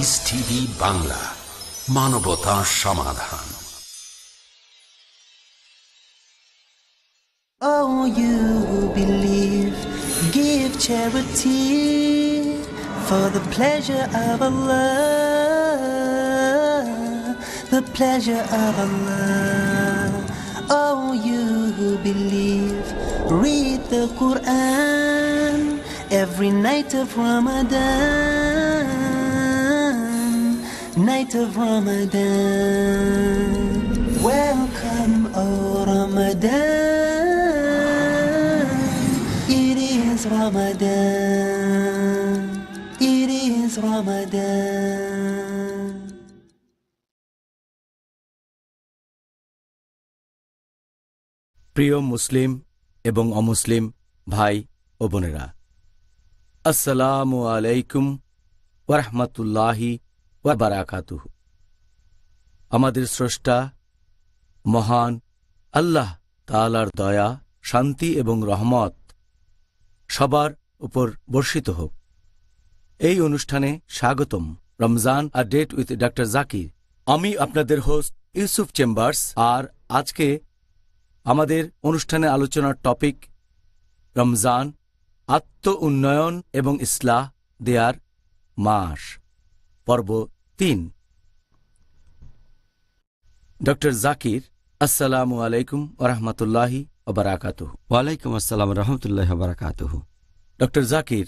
Piece TV Bangla, মানবতা সমাধান। Oh, you who believe, give charity for the pleasure of Allah, the pleasure of Allah. Oh, you who believe, read the Quran every night of Ramadan, night of Ramadan. Welcome, oh Ramadan. It is Ramadan. It is Ramadan. প্রিয় মুসলিম এবং অমুসলিম ভাই ও বোনেরা, আসসালামু আলাইকুম ওয়া রাহমাতুল্লাহি ওয়া বারাকাতুহু। আমাদের স্রষ্টা মহান আল্লাহ তাআলার দয়া, শান্তি এবং রহমত সবার উপর বর্ষিত হোক। এই অনুষ্ঠানে স্বাগতম। Ramzan a date with doctor Zakir. আমি আপনাদের হোস্ট ইউসুফ চেম্বার্স। আর আজকে আমাদের অনুষ্ঠানে আলোচনার টপিক রমজান, আত্ম উন্নয়ন এবং ইসলাহ দেয়ার মাস, পর্ব ৩। ডক্টর জাকির, আসসালামু আলাইকুম ওয়া রাহমাতুল্লাহি ওয়া বারাকাতুহু। ওয়ালাইকুম আসসালাম রহমতুল্লাহ বারাকাতুহু। ডক্টর জাকির,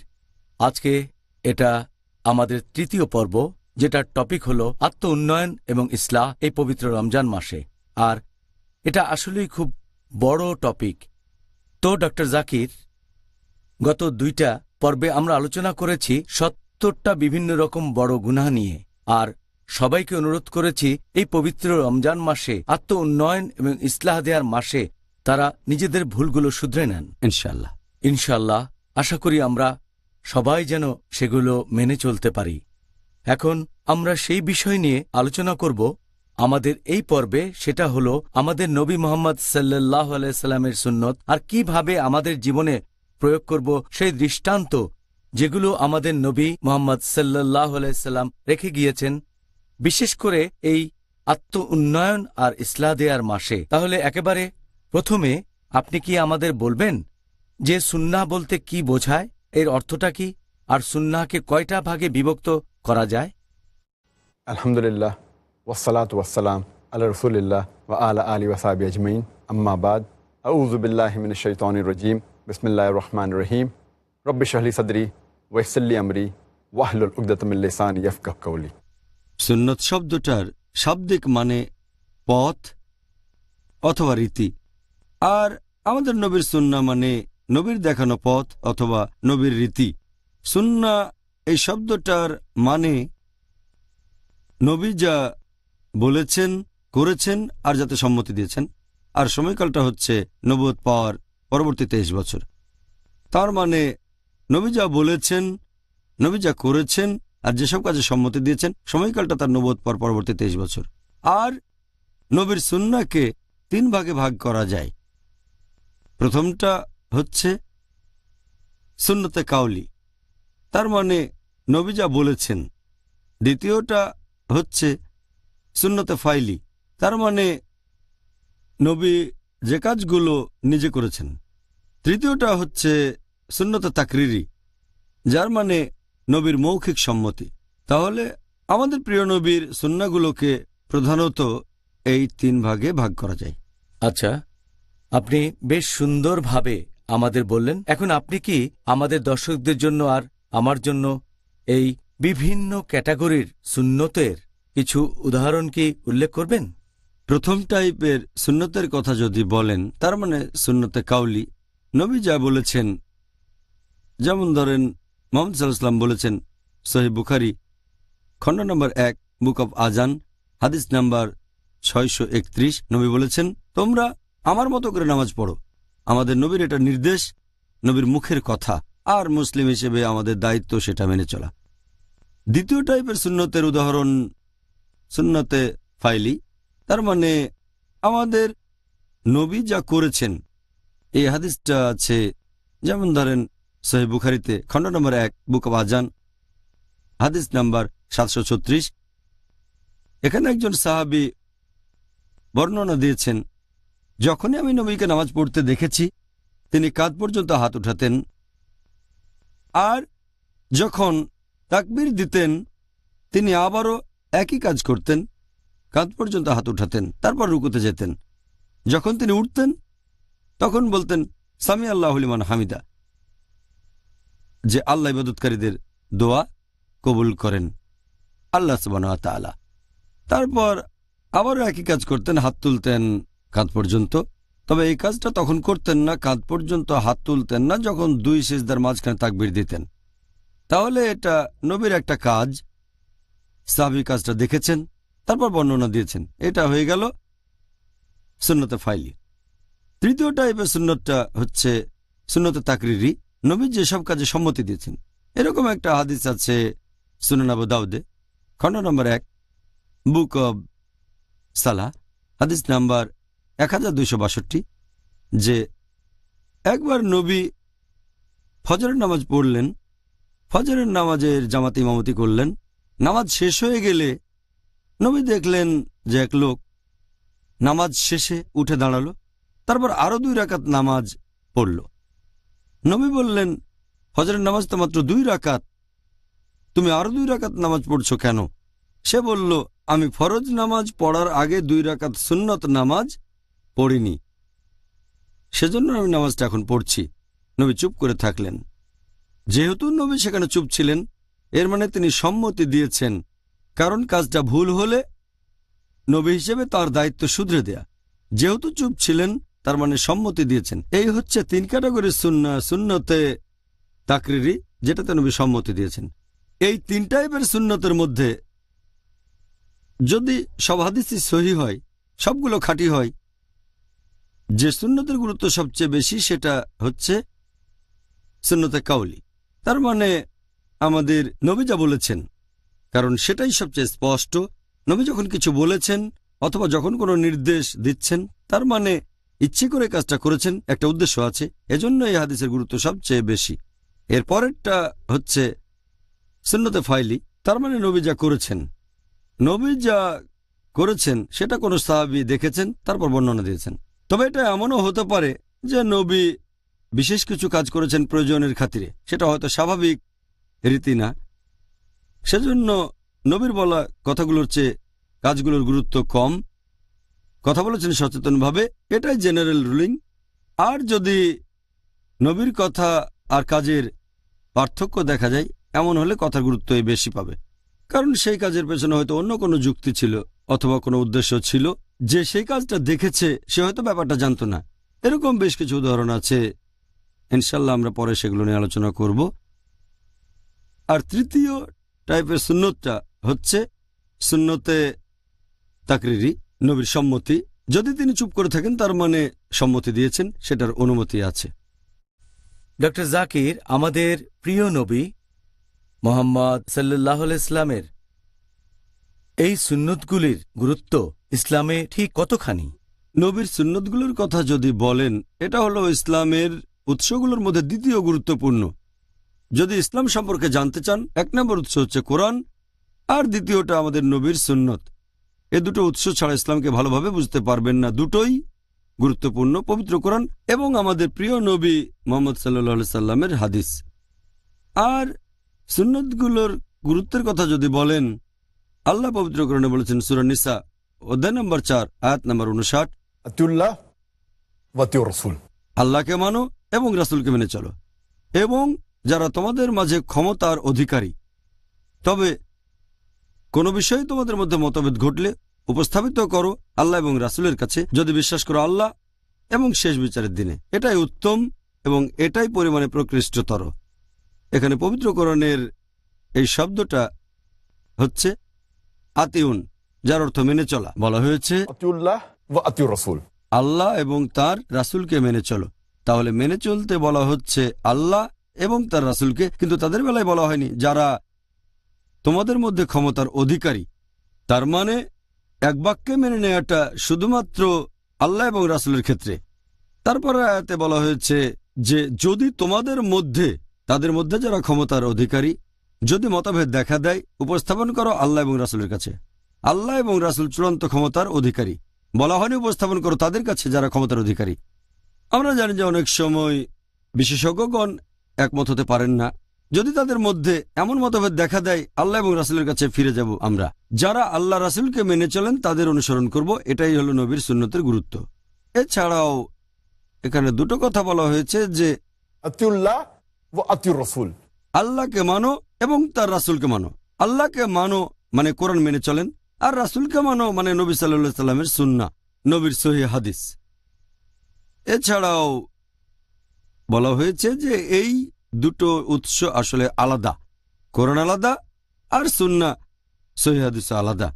আজকে এটা আমাদের তৃতীয় পর্ব, যেটার টপিক হল আত্ম উন্নয়ন এবং ইসলাহ এই পবিত্র রমজান মাসে। আর এটা আসলেই খুব বড় টপিক। তো ডক্টর জাকির, গত ২টা পর্বে আমরা আলোচনা করেছি ৭০টা বিভিন্ন রকম বড় গুনাহ নিয়ে, আর সবাইকে অনুরোধ করেছি এই পবিত্র রমজান মাসে, আত্ম উন্নয়ন এবং ইসলাহ দেয়ার মাসে তারা নিজেদের ভুলগুলো শুধরে নেন। ইনশাআল্লাহ ইনশাআল্লাহ আশা করি আমরা সবাই যেন সেগুলো মেনে চলতে পারি। এখন আমরা সেই বিষয় নিয়ে আলোচনা করব আমাদের এই পর্বে। সেটা হলো আমাদের নবী মুহাম্মদ সাল্লাল্লাহু আলাইহি সাল্লামের সুন্নত, আর কিভাবে আমাদের জীবনে প্রয়োগ করব সেই দৃষ্টান্ত যেগুলো আমাদের নবী মুহাম্মদ সাল্লাল্লাহু আলাইহি সাল্লাম রেখে গিয়েছেন, বিশেষ করে এই আত্ম উন্নয়ন আর ইসলাহ দেয়ার মাসে। তাহলে একেবারে প্রথমে আপনি কি আমাদের বলবেন যে সুন্নাহ বলতে কি বোঝায়, এর অর্থটা কি, আর সুন্নাহকে কয়টা ভাগে বিভক্ত করা যায়? আলহামদুলিল্লাহ ওয়াসসালাতু ওয়াসসালাম আলা রাসূলিল্লাহ ওয়া আলা আলিহি ওয়া সাহবিহি আজমাইন, আম্মা বাদ। আউযু বিল্লাহি মিনাশ শাইতানির রাজীম। বিসমিল্লাহির রহমানির রহিম। রব্বি ইশরাহ লি সাদরি ওয়া ইয়াসসির লি আমরি ওয়াহলুল উকদাতাম মিন লিসানি ইয়াফকাহু কাওলি। সুন্নত শব্দটার শাব্দিক মানে পথ অথবা রীতি, আর আমাদের নবীর সুন্নাহ মানে নবীর দেখানো পথ অথবা নবীর রীতি। সুন্নাহ এই শব্দটার মানে নবী যা বলেছেন, করেছেন আর যাতে সম্মতি দিয়েছেন। আর সময়কালটা হচ্ছে নবুয়ত পাওয়ার পরবর্তী 23 বছর। তার মানে নবী যা বলেছেন, নবী যা করেছেন আর যেসব কাজে সম্মতি দিয়েছেন, সময়কালটা তার নবুয়ত পাওয়ার পরবর্তী 23 বছর। আর নবীর সুন্নাহকে 3 ভাগে ভাগ করা যায়। প্রথমটা হচ্ছে সুন্নতে কাউলি, তার মানে নবী যা বলেছেন। দ্বিতীয়টা হচ্ছে সুন্নতে ফাইলি, তার মানে নবী যে কাজগুলো নিজে করেছেন। তৃতীয়টা হচ্ছে সুন্নতে তাকরিরি, যার মানে নবীর মৌখিক সম্মতি। তাহলে আমাদের প্রিয় নবীর সুন্নাহগুলোকে প্রধানত এই 3 ভাগে ভাগ করা যায়। আচ্ছা, আপনি বেশ সুন্দরভাবে আমাদের বললেন। এখন আপনি কি আমাদের দর্শকদের জন্য আর আমার জন্য এই বিভিন্ন ক্যাটাগরির সুন্নতের কিছু উদাহরণ কি উল্লেখ করবেন? প্রথম টাইপের সুন্নতের কথা যদি বলেন, তার মানে সুন্নতে কাউলি, নবী যা বলেছেন। যেমন ধরেন মুহাম্মদ সাল্লাল্লাহু আলাইহি ওয়াসাল্লাম বলেছেন, সহিহ বুখারী খণ্ড নম্বর 1 বুক অব আজান হাদিস নাম্বার 631, নবী বলেছেন, তোমরা আমার মতো করে নামাজ পড়ো। আমাদের নবীর এটা নির্দেশ, নবীর মুখের কথা, আর মুসলিম হিসেবে আমাদের দায়িত্ব সেটা মেনে চলা। দ্বিতীয় টাইপের সুন্নতের উদাহরণ সুন্নতে ফাইলি, তার মানে আমাদের নবী যা করেছেন। এই হাদিসটা আছে, যেমন ধরেন সহিহ বুখারীতে খণ্ড নম্বর 1 বুক অব আজান হাদিস নাম্বার 736। এখানে একজন সাহাবী বর্ণনা দিয়েছেন, যখনই আমি নবীকে নামাজ পড়তে দেখেছি তিনি কাঁধ পর্যন্ত হাত উঠাতেন, আর যখন তাকবীর দিতেন তিনি আবারও একই কাজ করতেন, কাঁধ পর্যন্ত হাত উঠাতেন, তারপর রুকুতে যেতেন। যখন তিনি উঠতেন তখন বলতেন সামি আল্লাহু লিমান হামিদা, যে আল্লাহ ইবাদতকারীদের দোয়া কবুল করেন, আল্লাহ সুবহানাহু ওয়া তাআলা। তারপর আবারও একই কাজ করতেন, হাত তুলতেন কাঁধ পর্যন্ত। তবে এই কাজটা তখন করতেন না, কাঁধ পর্যন্ত হাত তুলতেন না, যখন দুই সিজদার মাঝখানে তাকবীর দিতেন। তাহলে এটা নবীর একটা কাজ, সাহাবী কাজটা দেখেছেন, তারপর বর্ণনা দিয়েছেন। এটা হয়ে গেল সুন্নতে ফাইলি। তৃতীয় টাইপের সুন্নতটা হচ্ছে সুন্নতে তাকরিরি। নবী যেসব কাজে সম্মতি দিয়েছেন, এরকম একটা হাদিস আছে সুনান আবু দাউদে, খণ্ড নম্বর 1, বুক অব সালাহ, হাদিস নাম্বার 1262, যে একবার নবী ফজরের নামাজ পড়লেন, ফজরের নামাজের জামাতে ইমামতি করলেন। নামাজ শেষ হয়ে গেলে নবী দেখলেন যে এক লোক নামাজ শেষে উঠে দাঁড়ালো, তারপর আরো 2 রাকাত নামাজ পড়ল। নবী বললেন, ফজরের নামাজ তো মাত্র 2 রাকাত, তুমি আরো 2 রাকাত নামাজ পড়ছো কেন? সে বলল, আমি ফরজ নামাজ পড়ার আগে 2 রাকাত সুন্নত নামাজ পড়িনি, সেজন্য আমি নামাজটা এখন পড়ছি। নবী চুপ করে থাকলেন। যেহেতু নবী সেখানে চুপ ছিলেন, এর মানে তিনি সম্মতি দিয়েছেন, কারণ কাজটা ভুল হলে নবী হিসেবে তার দায়িত্ব শুধরে দেয়া। যেহেতু চুপ ছিলেন তার মানে সম্মতি দিয়েছেন। এই হচ্ছে 3 ক্যাটাগরির সুন্নতে তাকরিরি, যেটাতে নবী সম্মতি দিয়েছেন। এই 3 টাইপের সুন্নতের মধ্যে যদি সব হাদিসই সহিহ হয়, সবগুলো খাঁটি হয়, যে সুন্নতের গুরুত্ব সবচেয়ে বেশি সেটা হচ্ছে সুন্নতে কাউলি। তার মানে আমাদের নবী যা বলেছেন, কারণ সেটাই সবচেয়ে স্পষ্ট। নবী যখন কিছু বলেছেন অথবা যখন কোনো নির্দেশ দিচ্ছেন, তার মানে ইচ্ছে করে কাজটা করেছেন, একটা উদ্দেশ্য আছে, এজন্য এই হাদিসের গুরুত্ব সবচেয়ে বেশি। এর পরেরটা হচ্ছে সুন্নতে ফাইলি, তার মানে নবী যা করেছেন, নবী যা করেছেন সেটা কোনো সাহাবী দেখেছেন, তারপর বর্ণনা দিয়েছেন। তবে এটা এমনও হতে পারে যে নবী বিশেষ কিছু কাজ করেছেন প্রয়োজনের খাতিরে, সেটা হয়তো স্বাভাবিক রীতি না, সেজন্য নবীর বলা কথাগুলোর চেয়ে কাজগুলোর গুরুত্ব কম। কথা বলেছেন সচেতনভাবে, এটাই জেনারেল রুলিং। আর যদি নবীর কথা আর কাজের পার্থক্য দেখা যায়, এমন হলে কথার গুরুত্বই বেশি পাবে, কারণ সেই কাজের পেছনে হয়তো অন্য কোনো যুক্তি ছিল অথবা কোনো উদ্দেশ্য ছিল। যে সেই কাজটা দেখেছে সে হয়তো ব্যাপারটা জানতো না। এরকম বেশ কিছু উদাহরণ আছে, ইনশাল্লাহ আমরা পরে সেগুলো নিয়ে আলোচনা করব। আর তৃতীয় টাইপের সুন্নতটা হচ্ছে সুন্নতে তাকরিরি, নবীর সম্মতি। যদি তিনি চুপ করে থাকেন তার মানে সম্মতি দিয়েছেন, সেটার অনুমতি আছে। ডক্টর জাকির, আমাদের প্রিয় নবী মোহাম্মদ সাল্লাল্লাহু আলাইহি ইসলামের এই সুন্নতগুলির গুরুত্ব ইসলামে ঠিক কতখানি? নবীর সুন্নতগুলোর কথা যদি বলেন, এটা হলো ইসলামের উৎসগুলোর মধ্যে দ্বিতীয় গুরুত্বপূর্ণ। যদি ইসলাম সম্পর্কে জানতে চান, 1 নম্বর উৎস হচ্ছে কোরআন, আর দ্বিতীয়টা আমাদের নবীর সুন্নত। এ দুটো উৎস ছাড়া ইসলামকে ভালোভাবে বুঝতে পারবেন না। দুটোই গুরুত্বপূর্ণ, পবিত্র কোরআন এবং আমাদের প্রিয় নবী মুহাম্মদ সাল্লাল্লাহু আলাইহি সাল্লামের হাদিস। আর সুন্নতগুলোর গুরুত্বের কথা যদি বলেন, আল্লাহ পবিত্র কোরআনে বলেছেন সূরা নিসা অধ্যায় নম্বর 4 আয়াত নম্বর 59, আতিউল্লাহ ওয়া আতিউর রাসূল, আল্লাহকে মানো এবং রাসূলকে মেনে চলো, এবং যারা তোমাদের মাঝে ক্ষমতার অধিকারী। তবে কোনো বিষয়ে তোমাদের মধ্যে মতভেদ ঘটলে উপস্থাপিত করো আল্লাহ এবং রাসূলের কাছে, যদি বিশ্বাস করো আল্লাহ এবং শেষ বিচারের দিনে। এটাই উত্তম এবং এটাই পরিমাণে প্রকৃষ্টতর। এখানে পবিত্র কোরআনের এই শব্দটা হচ্ছে আতিউন, যার অর্থ মেনে চলা। বলা হয়েছে আতিউল্লাহ ওয়া আতিউর রাসূল, আল্লাহ এবং তার রাসূলকে মেনে চলো। তাহলে মেনে চলতে বলা হচ্ছে আল্লাহ এবং তার রাসূলকে, কিন্তু তাদের বেলায় বলা হয়নি যারা তোমাদের মধ্যে ক্ষমতার অধিকারী। তার মানে এক বাক্যে মেনে নেওয়াটা শুধুমাত্র আল্লাহ এবং রাসূলের ক্ষেত্রে। তারপর আয়াতে বলা হয়েছে যে যদি তোমাদের মধ্যে, তাদের মধ্যে যারা ক্ষমতার অধিকারী, যদি মতভেদ দেখা দেয় উপস্থাপন করো আল্লাহ এবং রাসূলের কাছে। আল্লাহ এবং রাসূল চূড়ান্ত ক্ষমতার অধিকারী। বলা হয়নি উপস্থাপন করো তাদের কাছে যারা ক্ষমতার অধিকারী। আমরা জানি যে অনেক সময় বিশেষজ্ঞগণ একমত হতে পারেন না। যদি তাদের মধ্যে এমন মতভেদ দেখা দেয় আল্লাহ এবং রাসূলের কাছে ফিরে যাব আমরা। যারা আল্লাহ রাসূলকে মেনে চলেন তাদের অনুসরণ করব, এটাই হলো নবীর সুন্নতের গুরুত্ব। এছাড়াও এখানে দুটো কথা বলা হয়েছে যে আতিউল্লাহ ওয়া আতিউর রাসূল, আল্লাহকে মানো এবং তার রাসূলকে মানো। আল্লাহকে মানো মানে কোরআন মেনে চলেন, আর রাসূলকে মানো মানে নবী সাল্লাল্লাহু আলাইহি সাল্লামের সুন্নাহ, নবীর সহিহ হাদিস। এছাড়াও বলা হয়েছে যে এই দুটো উৎস আসলে আলাদা, কোরআন আলাদা আর সুন্নাহ সহিহ হাদিস আলাদা।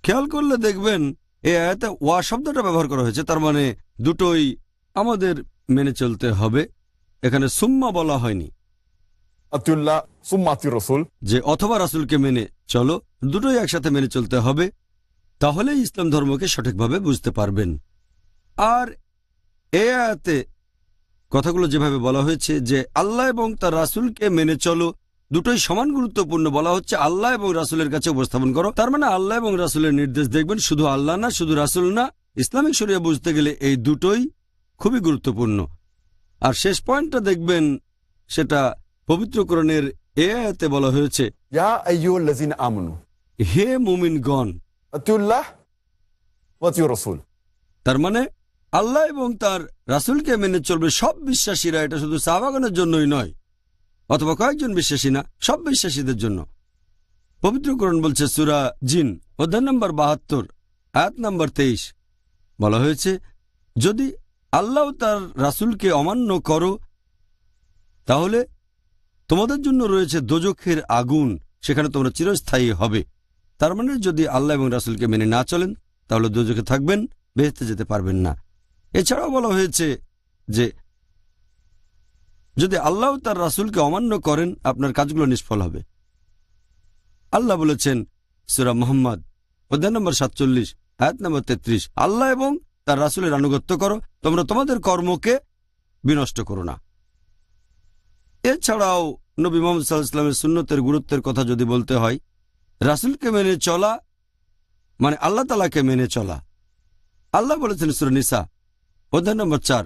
খেয়াল করলে দেখবেন এই আয়াতে ওয়া শব্দটা ব্যবহার করা হয়েছে, তার মানে দুটোই আমাদের মেনে চলতে হবে। এখানে সুম্মা বলা হয়নি আতিউল্লাহ সুম্মা আতিউর রাসূল, যে অথবা রাসূলকে মেনে চলো, দুটোই একসাথে মেনে চলতে হবে, তাহলে ইসলাম ধর্মকে সঠিকভাবে বুঝতে পারবেন। আর এই আয়াতে কথাগুলো যেভাবে বলা হয়েছে যে আল্লাহ এবং তার রাসূলকে মেনে চলো, দুটোই সমান গুরুত্বপূর্ণ। বলা হচ্ছে আল্লাহ এবং রাসূলের কাছে উপস্থাপন করো, তার মানে আল্লাহ এবং রাসূলের নির্দেশ দেখবেন, শুধু আল্লাহ না, শুধু রাসূল না। ইসলামিক শরিয়া বুঝতে গেলে এই দুটোই খুবই গুরুত্বপূর্ণ। আর শেষ পয়েন্টটা দেখবেন, সেটা পবিত্র কোরআনের এই আয়াতে বলা হয়েছে, ইয়া আইয়ুহাল্লাযিনা আমানু, হে মুমিনগণ। আতিউল্লাহ ওয়া আতিউর রাসূল, তার মানে আল্লাহ এবং তার রাসূলকে মেনে চলবে সব বিশ্বাসীরা। এটা শুধু সাহাবাগণের জন্যই নয়, অথবা কয়েকজন বিশ্বাসী না, সব বিশ্বাসীদের জন্য। পবিত্র কোরআন বলছে সূরা জিন অধ্যায় নম্বর ৭২ আয়াত নম্বর ২৩, বলা হয়েছে যদি আল্লাহ তার রাসূলকে অমান্য করো তাহলে তোমাদের জন্য রয়েছে দোজখের আগুন, সেখানে তোমরা চিরস্থায়ী হবে। তার মানে যদি আল্লাহ এবং রাসূলকে মেনে না চলেন তাহলে দোজখে থাকবেন, বেহেশতে যেতে পারবেন না। এছাড়াও বলা হয়েছে যে যদি আল্লাহ তার রাসূলকে অমান্য করেন আপনার কাজগুলো নিষ্ফল হবে। আল্লাহ বলেছেন সূরা মুহাম্মদ অধ্যায় নম্বর ৪৭ আয়াত নম্বর ৩৩, আল্লাহ এবং তার রাসূলের আনুগত্য করো, তোমরা তোমাদের কর্মকে বিনষ্ট করো না। এছাড়াও নবী মুহাম্মদ সাল্লাল্লাহু আলাইহি ওয়াসাল্লামের সুন্নতের গুরুত্বের কথা যদি বলতে হয়, রাসূলকে মেনে চলা মানে আল্লাহ তাআলাকে মেনে চলা। আল্লাহ বলেছেন সূরা নিসা অধ্যায় নম্বর ৪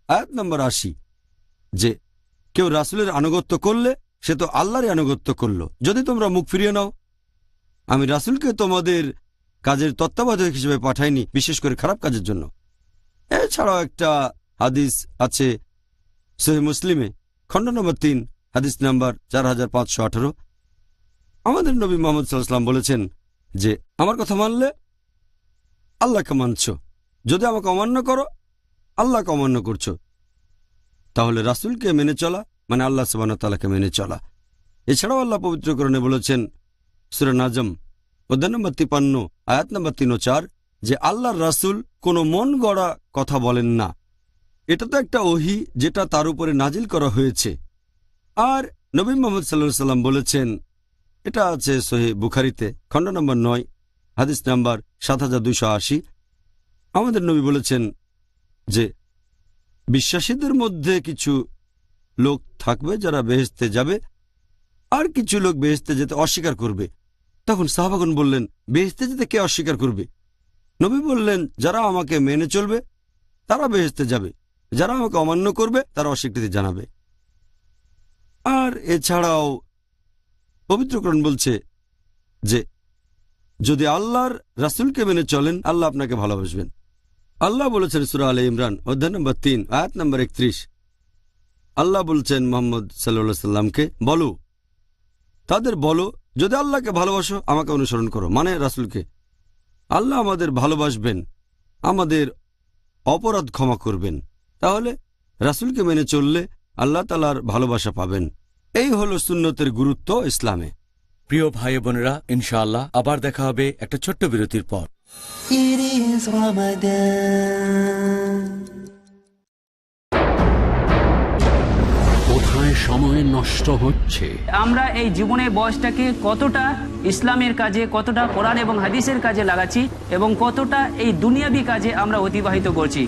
আয়াত নম্বর ৮০ যে কেউ রাসূলের আনুগত্য করলে সে তো আল্লাহরই আনুগত্য করল। যদি তোমরা মুখ ফিরিয়ে নাও, আমি রাসূলকে তোমাদের কাজের তত্ত্বাবধায়ক হিসেবে পাঠাইনি, বিশেষ করে খারাপ কাজের জন্য। এছাড়াও একটা হাদিস আছে সহিহ মুসলিমে খণ্ড নম্বর ৩ হাদিস নাম্বার ৪৫১৮। আমাদের নবী মুহাম্মদ সাল্লাল্লাহু আলাইহি ওয়াসাল্লাম বলেছেন যে আমার কথা মানলে আল্লাহকে মানছ, যদি আমাকে অমান্য করো আল্লাহকে অমান্য করছো। তাহলে রাসূলকে মেনে চলা মানে আল্লাহ সুবহানাহু ওয়া তাআলাকে মেনে চলা। এছাড়াও আল্লাহ পবিত্র কোরআনে বলেছেন সূরা নাজম অধ্যায় নম্বর ৫৩ আয়াত নম্বর ৩ ও ৪ যে আল্লাহর রাসূল কোনো মন গড়া কথা বলেন না। এটা তো একটা ওহী যেটা তার উপরে নাজিল করা হয়েছে। আর নবী মুহাম্মদ সাল্লাল্লাহু আলাইহি ওয়াসাল্লাম বলেছেন, এটা আছে সহিহ বুখারীতে খণ্ড নম্বর ৯ হাদিস নাম্বার ৭২৮০, আমাদের নবী বলেছেন যে বিশ্বাসীদের মধ্যে কিছু লোক থাকবে যারা বেহেশতে যাবে, আর কিছু লোক বেহেশতে যেতে অস্বীকার করবে। তখন সাহাবাগণ বললেন, বেহেশতে যেতে কে অস্বীকার করবে? নবী বললেন, যারা আমাকে মেনে চলবে তারা বেহেশতে যাবে, যারা আমাকে অমান্য করবে তারা অস্বীকৃতি জানাবে। আর এছাড়াও পবিত্র কোরআন বলছে যে যদি আল্লাহর রাসূলকে মেনে চলেন আল্লাহ আপনাকে ভালোবাসবেন। আল্লাহ বলেছেন সূরা আলে ইমরান অধ্যায় নম্বর ৩ আয়াত নম্বর ৩১, আল্লাহ বলছেন মুহাম্মদ সাল্লাল্লাহু আলাইহি সাল্লামকে বলো, তাদের বলো যদি আল্লাহকে ভালোবাসো আমাকে অনুসরণ করো, মানে রাসূলকে। আল্লাহ আমাদের ভালোবাসবেন, আমাদের অপরাধ ক্ষমা করবেন। তাহলে রাসূলকে মেনে চললে আল্লাহ তাআলার ভালোবাসা পাবেন। এই হলো সুন্নতের গুরুত্ব ইসলামে। প্রিয় ভাই বোনেরা, ইনশাআল্লাহ আবার দেখা হবে একটা ছোট্ট বিরতির পর। It is Ramadan. কোথায় পেছনে সময় নষ্ট হচ্ছে। আমরা এই জীবনের বয়সটাকে কতটা ইসলামের কাজে, কতটা কোরআন এবং হাদিসের কাজে লাগাচ্ছি এবং কতটা এই দুনিয়াবি কাজে আমরা অতিবাহিত করছি।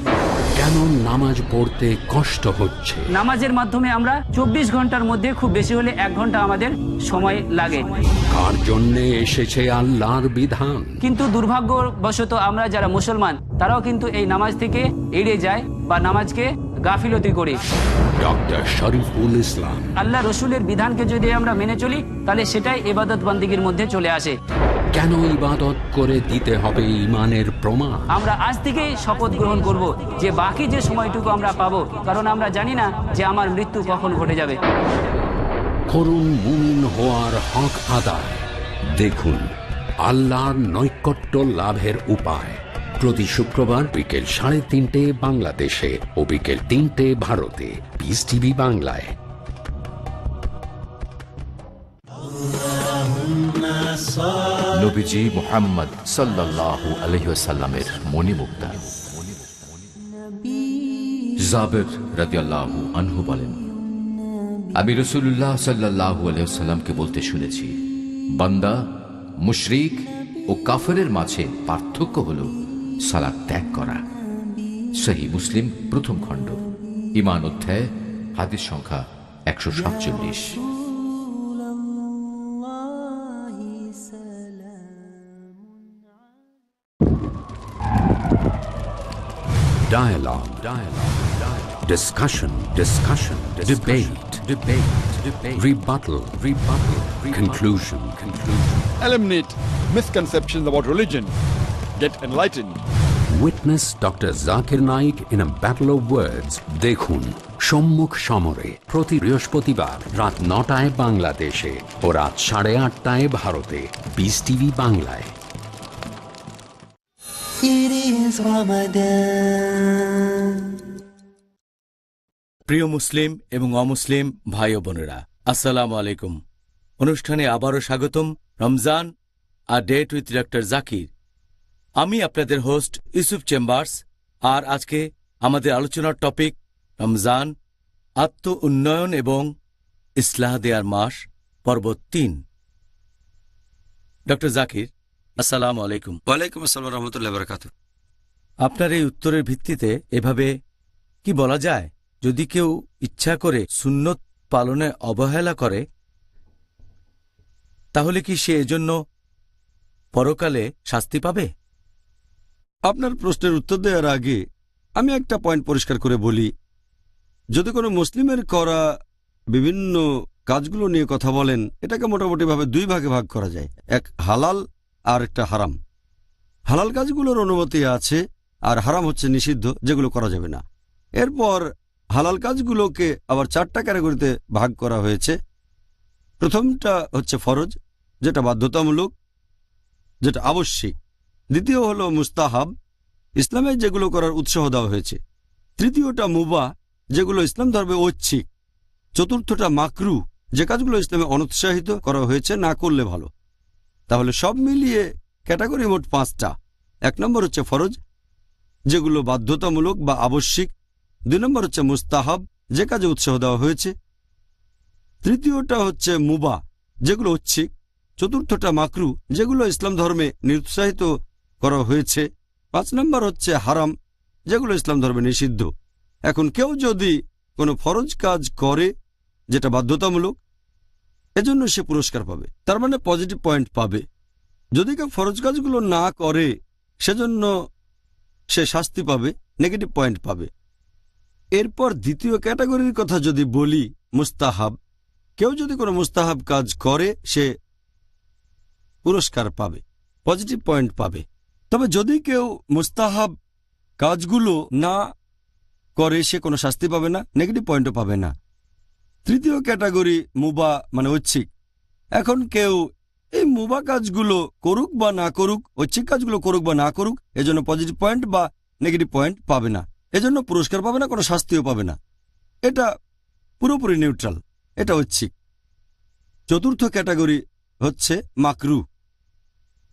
কেন নামাজ পড়তে কষ্ট হচ্ছে? নামাজের মাধ্যমে আমরা 24 ঘন্টার মধ্যে খুব বেশি হলে 1 ঘন্টা আমাদের সময় লাগে। কার জন্যে এসেছে আল্লাহর বিধান? কিন্তু দুর্ভাগ্যবশত আমরা যারা মুসলমান তারাও কিন্তু এই নামাজ থেকে এড়িয়ে যায় বা নামাজকে গাফিলতি করি। ডক্টর শরীফুল ইসলাম। আল্লাহ রসুলের বিধানকে যদি আমরা মেনে চলি তাহলে সেটাই ইবাদত বান্দিগির মধ্যে চলে আসে। কেন ইবাদত করে দিতে হবে ইমানের প্রমাণ? আমরা আজ থেকেই শপথ গ্রহণ করব যে বাকি যে সময়টুকু আমরা পাবো, কারণ আমরা জানি না যে আমার মৃত্যু কখন ঘটে যাবে। করুন মুমিন হওয়ার হক আদায়। দেখুন আল্লাহর নৈকট্য লাভের উপায় প্রতি শুক্রবার বিকেল 3:30 বাংলাদেশে ও বিকেল 3টে ভারতে, পিস টিভি বাংলায়। নবীজি মুহাম্মদ সাল্লাল্লাহু আলাইহি ওয়াসাল্লামের মণিমুক্তা। জাবের রাদিয়াল্লাহু আনহু বলেন, আমি রাসূলুল্লাহ সাল্লাল্লাহু আলাইহি ওয়াসাল্লামকে বলতে শুনেছি, বান্দা, মুশরিক ও কাফেরের মাঝে পার্থক্য হলো সালাত ত্যাগ করা। সহিহ মুসলিম প্রথম খণ্ড, ঈমান অধ্যায়, হাদিস সংখ্যা 147। Dialogue. Discussion. Debate. Rebuttal. Conclusion. Eliminate misconceptions about religion. Get enlightened. Witness Dr. Zakir Naik in a battle of words. দেখুন সম্মুখ সমরে প্রতি বৃহস্পতিবার রাত 9টায় বাংলাদেশে ও রাত 8:30 ভারতে, পিস টিভি বাংলায়। It is Ramadan. প্রিয় মুসলিম এবং অমুসলিম ভাই ও বোনেরা, আসসালামু আলাইকুম। অনুষ্ঠানে আবারও স্বাগতম। Ramzan a date with doctor Zakir. আমি আপনাদের হোস্ট ইউসুফ চেম্বার্স। আর আজকে আমাদের আলোচনার টপিক রমজান, আত্ম উন্নয়ন এবং ইসলাহ দেয়ার মাস, পর্ব 3। ডক্টর জাকির, আসসালামু আলাইকুম। ওয়ালাইকুম আসসালাম রহমতুল্লাহ বারাকাতুহু। আপনার এই উত্তরের ভিত্তিতে এভাবে কি বলা যায়, যদি কেউ ইচ্ছা করে সুন্নত পালনে অবহেলা করে তাহলে কি সে এজন্য পরকালে শাস্তি পাবে? আপনার প্রশ্নের উত্তর দেওয়ার আগে আমি একটা পয়েন্ট পরিষ্কার করে বলি। যদি কোনো মুসলিমের করা বিভিন্ন কাজগুলো নিয়ে কথা বলেন, এটাকে মোটামুটিভাবে 2 ভাগে ভাগ করা যায়, এক হালাল আর একটা হারাম। হালাল কাজগুলোর অনুমতি আছে আর হারাম হচ্ছে নিষিদ্ধ, যেগুলো করা যাবে না। এরপর হালাল কাজগুলোকে আবার 4টা ক্যাটাগরিতে ভাগ করা হয়েছে। প্রথমটা হচ্ছে ফরজ, যেটা বাধ্যতামূলক, যেটা আবশ্যিক। দ্বিতীয় হলো মুস্তাহাব, ইসলামে যেগুলো করার উৎসাহ দেওয়া হয়েছে। তৃতীয়টা মুবাহ, যেগুলো ইসলাম ধর্মে ঐচ্ছিক। চতুর্থটা মাকরু, যে কাজগুলো ইসলামে অনুৎসাহিত করা হয়েছে, না করলে ভালো। তাহলে সব মিলিয়ে ক্যাটাগরি মোট 5টা। 1 নম্বর হচ্ছে ফরজ, যেগুলো বাধ্যতামূলক বা আবশ্যিক। 2 নম্বর হচ্ছে মুস্তাহাব, যে কাজে উৎসাহ দেওয়া হয়েছে। তৃতীয়টা হচ্ছে মুবাহ, যেগুলো ঐচ্ছিক। চতুর্থটা মাকরু, যেগুলো ইসলাম ধর্মে নিরুৎসাহিত করা হয়েছে। 5 নম্বর হচ্ছে হারাম, যেগুলো ইসলাম ধর্মে নিষিদ্ধ। এখন কেউ যদি কোনো ফরজ কাজ করে যেটা বাধ্যতামূলক, এজন্য সে পুরস্কার পাবে, তার মানে পজিটিভ পয়েন্ট পাবে। যদি কেউ ফরজ কাজগুলো না করে সেজন্য সে শাস্তি পাবে, নেগেটিভ পয়েন্ট পাবে। এরপর দ্বিতীয় ক্যাটাগরির কথা যদি বলি, মুস্তাহাব। কেউ যদি কোনো মুস্তাহাব কাজ করে সে পুরস্কার পাবে, পজিটিভ পয়েন্ট পাবে। তবে যদি কেউ মুস্তাহাব কাজগুলো না করে সে কোনো শাস্তি পাবে না, নেগেটিভ পয়েন্টও পাবে না। তৃতীয় ক্যাটাগরি মুবাহ, মানে ঐচ্ছিক। এখন কেউ এই মুবাহ কাজগুলো করুক বা না করুক, ঐচ্ছিক কাজগুলো করুক বা না করুক, এজন্য পজিটিভ পয়েন্ট বা নেগেটিভ পয়েন্ট পাবে না, এজন্য পুরস্কার পাবে না, কোনো শাস্তিও পাবে না। এটা পুরোপুরি নিউট্রাল, এটা ঐচ্ছিক। চতুর্থ ক্যাটাগরি হচ্ছে মাকরু,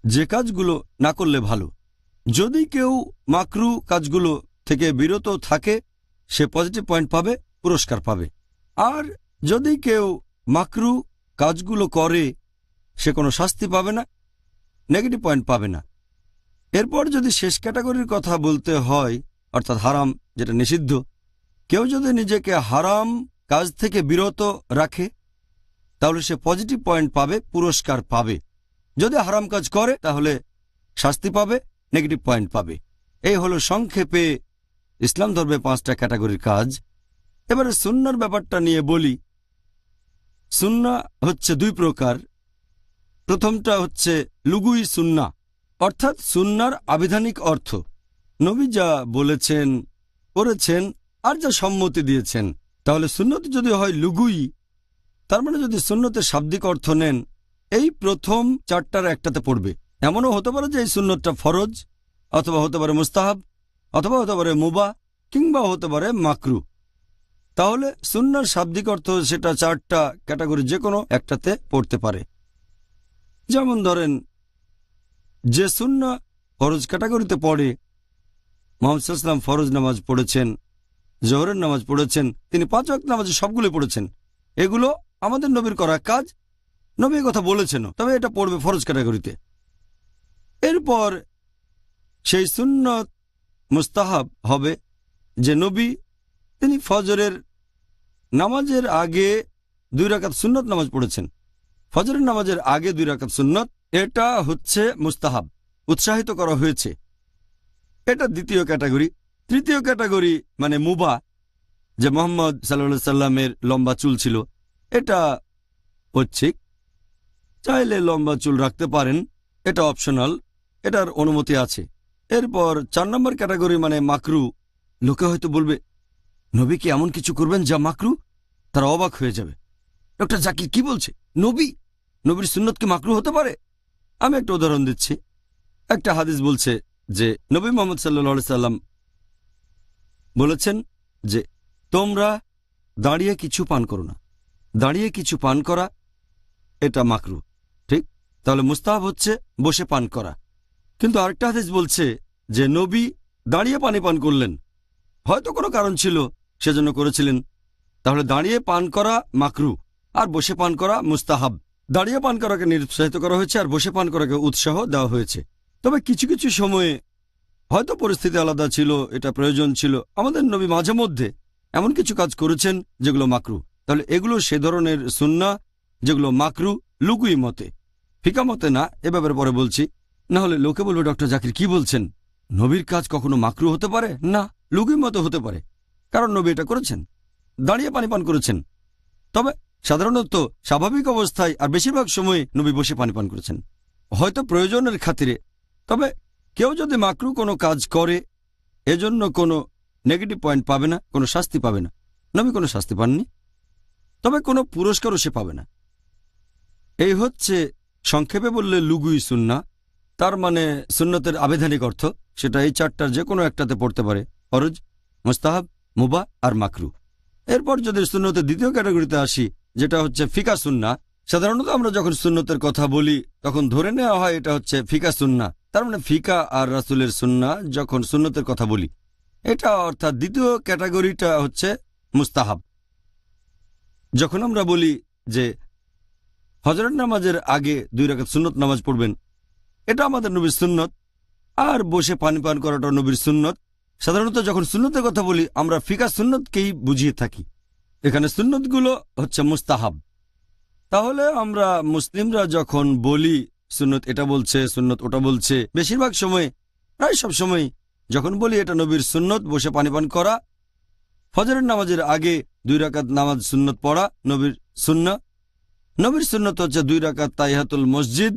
যে কাজগুলো না করলে ভালো। যদি কেউ মাকরু কাজগুলো থেকে বিরত থাকে সে পজিটিভ পয়েন্ট পাবে, পুরস্কার পাবে। আর যদি কেউ মাকরু কাজগুলো করে সে কোনো শাস্তি পাবে না, নেগেটিভ পয়েন্ট পাবে না। এরপর যদি শেষ ক্যাটাগরির কথা বলতে হয়, অর্থাৎ হারাম, যেটা নিষিদ্ধ, কেউ যদি নিজেকে হারাম কাজ থেকে বিরত রাখে তাহলে সে পজিটিভ পয়েন্ট পাবে, পুরস্কার পাবে। যদি হারাম কাজ করে তাহলে শাস্তি পাবে, নেগেটিভ পয়েন্ট পাবে। এই হলো সংক্ষেপে ইসলাম ধর্মে 5টা ক্যাটাগরির কাজ। এবারে সুন্নার ব্যাপারটা নিয়ে বলি। সুন্না হচ্ছে 2 প্রকার। প্রথমটা হচ্ছে লুগুই সুন্না, অর্থাৎ সুন্নার আবিধানিক অর্থ, নবী যা বলেছেন, করেছেন আর যা সম্মতি দিয়েছেন। তাহলে সুন্নত যদি হয় লুগুই, তার মানে যদি সুন্নতের শাব্দিক অর্থ নেন, এই প্রথম 4টার একটাতে পড়বে। এমনও হতে পারে যে এই সুন্নতটা ফরজ, অথবা হতে পারে মুস্তাহাব, অথবা হতে পারে মুবাহ, কিংবা হতে পারে মাকরু। তাহলে সুন্নার শাব্দিক অর্থ সেটা 4টা ক্যাটাগরি যে কোনো একটাতে পড়তে পারে। যেমন ধরেন, যে সুন্না ফরজ ক্যাটাগরিতে পড়ে, মুহাম্মদ সাল্লাল্লাহু আলাইহি ওয়াসাল্লাম ফরজ নামাজ পড়েছেন, জোহরের নামাজ পড়েছেন, তিনি 5 ওয়াক্ত নামাজে সবগুলো পড়েছেন। এগুলো আমাদের নবীর করা কাজ, নবী কথা বলেছেন, তবে এটা পড়বে ফরজ ক্যাটাগরিতে। এরপর সেই সুন্নত মুস্তাহাব হবে যে নবী তিনি ফজরের নামাজের আগে 2 রাকাত সুন্নত নামাজ পড়েছেন। ফজরের নামাজের আগে 2 রাকাত সুন্নত, এটা হচ্ছে মুস্তাহাব, উৎসাহিত করা হয়েছে। এটা দ্বিতীয় ক্যাটাগরি। তৃতীয় ক্যাটাগরি মানে মুবাহ, যে মুহাম্মদ সাল্লাল্লাহু আলাইহি সাল্লামের লম্বা চুল ছিল, এটা ঐচ্ছিক, চাইলে লম্বা চুল রাখতে পারেন, এটা অপশনাল, এটার অনুমতি আছে। এরপর 4 নম্বর ক্যাটাগরি মানে মাকরু। লোকে হয়তো বলবে, নবী কি এমন কিছু করবেন যা মাকরু? তারা অবাক হয়ে যাবে, ডক্টর জাকির কি বলছে? নবীর সুন্নত কি মাকরু হতে পারে? আমি একটা উদাহরণ দিচ্ছি। একটা হাদিস বলছে যে নবী মুহাম্মদ সাল্লাল্লাহু আলাইহি সাল্লাম বলেছেন যে তোমরা দাঁড়িয়ে কিছু পান করো না। দাঁড়িয়ে কিছু পান করা এটা মাকরু, ঠিক? তাহলে মুস্তাহাব হচ্ছে বসে পান করা। কিন্তু আরেকটা হাদিস বলছে যে নবী দাঁড়িয়ে পানি পান করলেন, হয়তো কোনো কারণ ছিল সেজন্য করেছিলেন। তাহলে দাঁড়িয়ে পান করা মাকরু আর বসে পান করা মুস্তাহাব। দাঁড়িয়ে পান করাকে নিরুৎসাহিত করা হয়েছে আর বসে পান করাকে উৎসাহ দেওয়া হয়েছে। তবে কিছু কিছু সময়ে হয়তো পরিস্থিতি আলাদা ছিল, এটা প্রয়োজন ছিল। আমাদের নবী মাঝে মধ্যে এমন কিছু কাজ করেছেন যেগুলো মাকরু। তাহলে এগুলো সে ধরনের সুন্নাহ যেগুলো মাকরু লুগুই মতে, ফিকা মতে না। এ ব্যাপারে পরে বলছি, না হলে লোকে বলবে ডক্টর জাকির কি বলছেন, নবীর কাজ কখনো মাকরু হতে পারে না, লুগুই মতে হতে পারে, কারণ নবী এটা করেছেন, দাঁড়িয়ে পানি পান করেছেন। তবে সাধারণত স্বাভাবিক অবস্থায় আর বেশিরভাগ সময় নবী বসে পানি পান করেছেন, হয়তো প্রয়োজনের খাতিরে। তবে কেউ যদি মাকরু কোনো কাজ করে এজন্য কোনো নেগেটিভ পয়েন্ট পাবে না, কোনো শাস্তি পাবে না। নবী কোনো শাস্তি পাননি, তবে কোনো পুরস্কারও সে পাবে না। এই হচ্ছে সংক্ষেপে বললে লুগুই সুন্নাহ। তার মানে সুন্নতের আবিধানিক অর্থ সেটা এই 4টার যে কোনো একটাতে পড়তে পারে, ফরজ, মুস্তাহাব, মুবাহ আর মাকরু। এরপর যদি সুন্নতের দ্বিতীয় ক্যাটাগরিতে আসি, যেটা হচ্ছে ফিকা সুন্নাহ। সাধারণত আমরা যখন সুন্নতের কথা বলি তখন ধরে নেওয়া হয় এটা হচ্ছে ফিকা সুন্নাহ, তার মানে ফিকা আর রাসূলের সুন্নাহ যখন সুন্নতের কথা বলি, এটা অর্থাৎ দ্বিতীয় ক্যাটাগরিটা হচ্ছে মুস্তাহাব। যখন আমরা বলি যে হজরত নামাজের আগে 2 রাকাত সুন্নত নামাজ পড়বেন, এটা আমাদের নবীর সুন্নত, আর বসে পানি পান করাটা নবীর সুন্নত। সাধারণত যখন সুন্নতের কথা বলি আমরা ফিকা সুন্নতকেই বুঝিয়ে থাকি, এখানে সুন্নতগুলো হচ্ছে মুস্তাহাব। তাহলে আমরা মুসলিমরা যখন বলি সুন্নত এটা বলছে, সুন্নত ওটা বলছে, বেশিরভাগ সময়, প্রায় সব সময় যখন বলি এটা নবীর সুন্নত বসে পানি পান করা, ফজরের নামাজের আগে 2 রাকাত নামাজ সুন্নত পড়া নবীর সুন্নাহ। নবীর সুন্নত হচ্ছে 2 রাকাত তাহিয়াতুল মসজিদ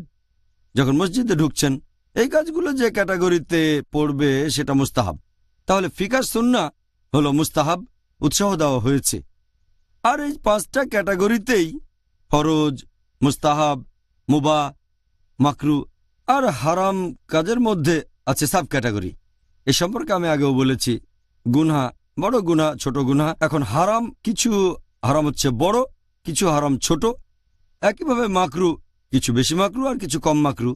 যখন মসজিদে ঢুকছেন। এই কাজগুলো যে ক্যাটাগরিতে পড়বে সেটা মুস্তাহাব। তাহলে ফিকাহ সুন্নাহ হলো মুস্তাহাব, উৎসাহ দেওয়া হয়েছে। আর এই 5টা ক্যাটাগরিতেই ফরজ, মুস্তাহাব, মুবাহ, মাকরু আর হারাম কাজের মধ্যে আছে সাব ক্যাটাগরি। এ সম্পর্কে আমি আগেও বলেছি, গুনাহ, বড় গুনাহ, ছোট গুনাহ। এখন হারাম, কিছু হারাম হচ্ছে বড়, কিছু হারাম ছোট। একইভাবে মাকরু, কিছু বেশি মাকরু আর কিছু কম মাকরু।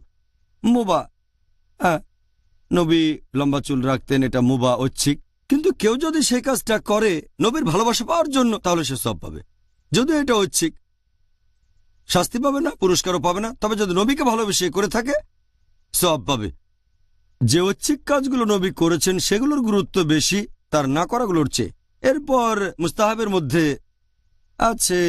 মুবাহ, হ্যাঁ, নবী লম্বা চুল রাখতেন, এটা মুবাহ, ঐচ্ছিক। কিন্তু কেউ যদি সেই কাজটা করে নবীর ভালোবাসা পাওয়ার জন্য, তাহলে সে সওয়াব পাবে। যদিও এটা ঐচ্ছিক, শাস্তি পাবে না, পুরস্কারও পাবে না, তবে যদি নবীকে ভালোবেসে করে থাকে সওয়াব পাবে। যে ঐচ্ছিক কাজগুলো নবী করেছেন সেগুলোর গুরুত্ব বেশি তার না করাগুলোর চেয়ে। এরপর মুস্তাহাবের মধ্যে আছে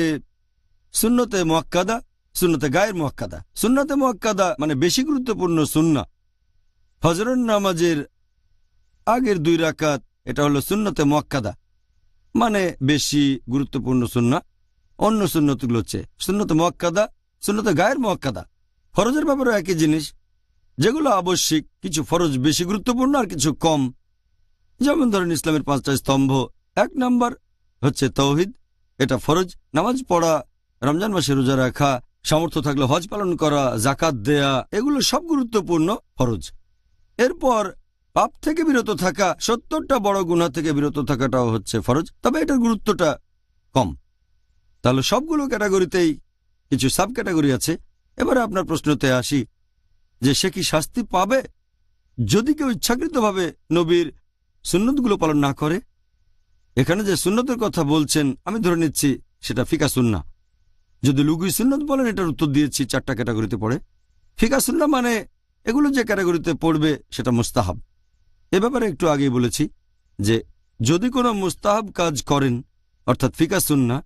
সুন্নতে মুআক্কাদা, সুন্নতে গায়ের মুআক্কাদা। সুন্নতে মুআক্কাদা মানে বেশি গুরুত্বপূর্ণ সুন্নাহ। ফজরের নামাজের আগের 2 রাকাত, এটা হলো সুন্নতে মুআক্কাদা, মানে বেশি গুরুত্বপূর্ণ সুন্নাহ অন্য সুন্নতগুলো হচ্ছে সুন্নতে মুআক্কাদা, সুন্নতে গায়ের মুআক্কাদা। ফরজের ব্যাপারে একই জিনিস, যেগুলো আবশ্যিক, কিছু ফরজ বেশি গুরুত্বপূর্ণ আর কিছু কম। যেমন ধরেন ইসলামের 5টা স্তম্ভ, 1 নাম্বার হচ্ছে তাওহীদ, এটা ফরজ। নামাজ পড়া, রমজান মাসে রোজা রাখা, সামর্থ্য থাকলে হজ পালন করা, জাকাত দেয়া, এগুলো সব গুরুত্বপূর্ণ ফরজ। এরপর পাপ থেকে বিরত থাকা, 70টা বড় গুনাহ থেকে বিরত থাকাটাও হচ্ছে ফরজ, তবে এটার গুরুত্বটা কম। তাহলে সবগুলো ক্যাটাগরিতেই কিছু সাব ক্যাটাগরি আছে। এবারে আপনার প্রশ্নতে আসি যে সে কি শাস্তি পাবে যদি কেউ ইচ্ছাকৃতভাবে নবীর সুন্নতগুলো পালন না করে? এখানে যে সুন্নতের কথা বলছেন আমি ধরে নিচ্ছি সেটা ফিকা সুন্নাহ। যদি লুগুই সুন্নত বলেন, এটার উত্তর দিয়েছি 4টা ক্যাটাগরিতে পড়ে। ফিকা সুন্নাহ মানে এগুলো যে ক্যাটাগরিতে পড়বে সেটা মুস্তাহাব। এ ব্যাপারে একটু আগেই বলেছি যে যদি কোনো মুস্তাহাব কাজ করেন অর্থাৎ ফিকা সুন্নাহ,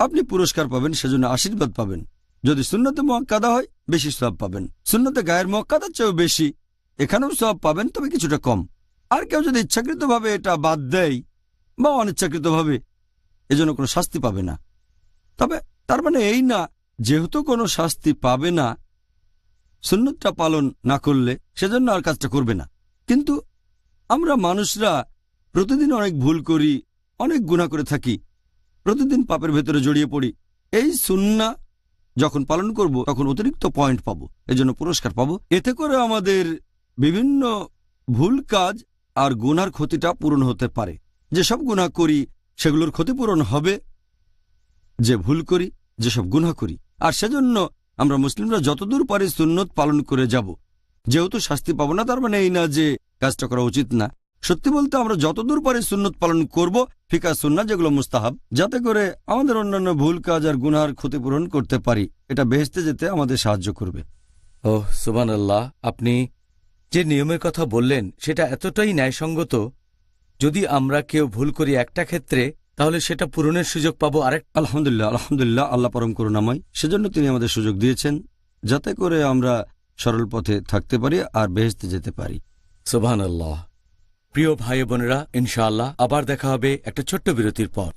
আপনি পুরস্কার পাবেন, সেজন্য আশীর্বাদ পাবেন। যদি সুন্নতে মুআক্কাদা হয় বেশি সওয়াব পাবেন, সুন্নতে গায়ের মুআক্কাদার চেয়েও বেশি, এখানেও সওয়াব পাবেন, তবে কিছুটা কম। আর কেউ যদি ইচ্ছাকৃতভাবে এটা বাদ দেয় বা অনিচ্ছাকৃতভাবে, এজন্য কোনো শাস্তি পাবে না। তবে তার মানে এই না যেহেতু কোনো শাস্তি পাবে না, সুন্নতটা পালন না করলে সেজন্য আর কাজটা করবে না। কিন্তু আমরা মানুষরা প্রতিদিন অনেক ভুল করি, অনেক গুনাহ করে থাকি, প্রতিদিন পাপের ভেতরে জড়িয়ে পড়ি। এই সুন্নাহ যখন পালন করব তখন অতিরিক্ত পয়েন্ট পাবো, এজন্য পুরস্কার পাবো। এতে করে আমাদের বিভিন্ন ভুল কাজ আর গুনার ক্ষতিটা পূরণ হতে পারে। যেসব গুনাহ করি সেগুলোর ক্ষতিপূরণ হবে যে ভুল করি, যেসব গুনাহ করি। আর সেজন্য আমরা মুসলিমরা যতদূর পারি সুন্নত পালন করে যাব। যেহেতু শাস্তি পাবো না তার মানে এই না যে কাজটা করা উচিত না। সত্যি বলতে আমরা যতদূর পারি সুন্নত পালন করব, ফিকা সুন্নাহ যেগুলো মুস্তাহাব, যাতে করে আমাদের অন্যান্য ভুল কাজ আর গুনার ক্ষতিপূরণ করতে পারি। এটা বেহেশতে যেতে আমাদের সাহায্য করবে। ওহ সুবহানাল্লাহ, আপনি যে নিয়মের কথা বললেন সেটা এতটাই ন্যায়সঙ্গত। যদি আমরা কেউ ভুল করি একটা ক্ষেত্রে, তাহলে সেটা পূরণের সুযোগ পাবো আরেক। আলহামদুলিল্লাহ, আলহামদুলিল্লাহ, আল্লাহ পরম করুণাময়। সেজন্য তিনি আমাদের সুযোগ দিয়েছেন যাতে করে আমরা সরল পথে থাকতে পারি আর বেহেশতে যেতে পারি। সুবহানাল্লাহ। প্রিয় ভাই বোনেরা, ইনশাআল্লাহ আবার দেখা হবে একটা ছোট্ট বিরতির পর।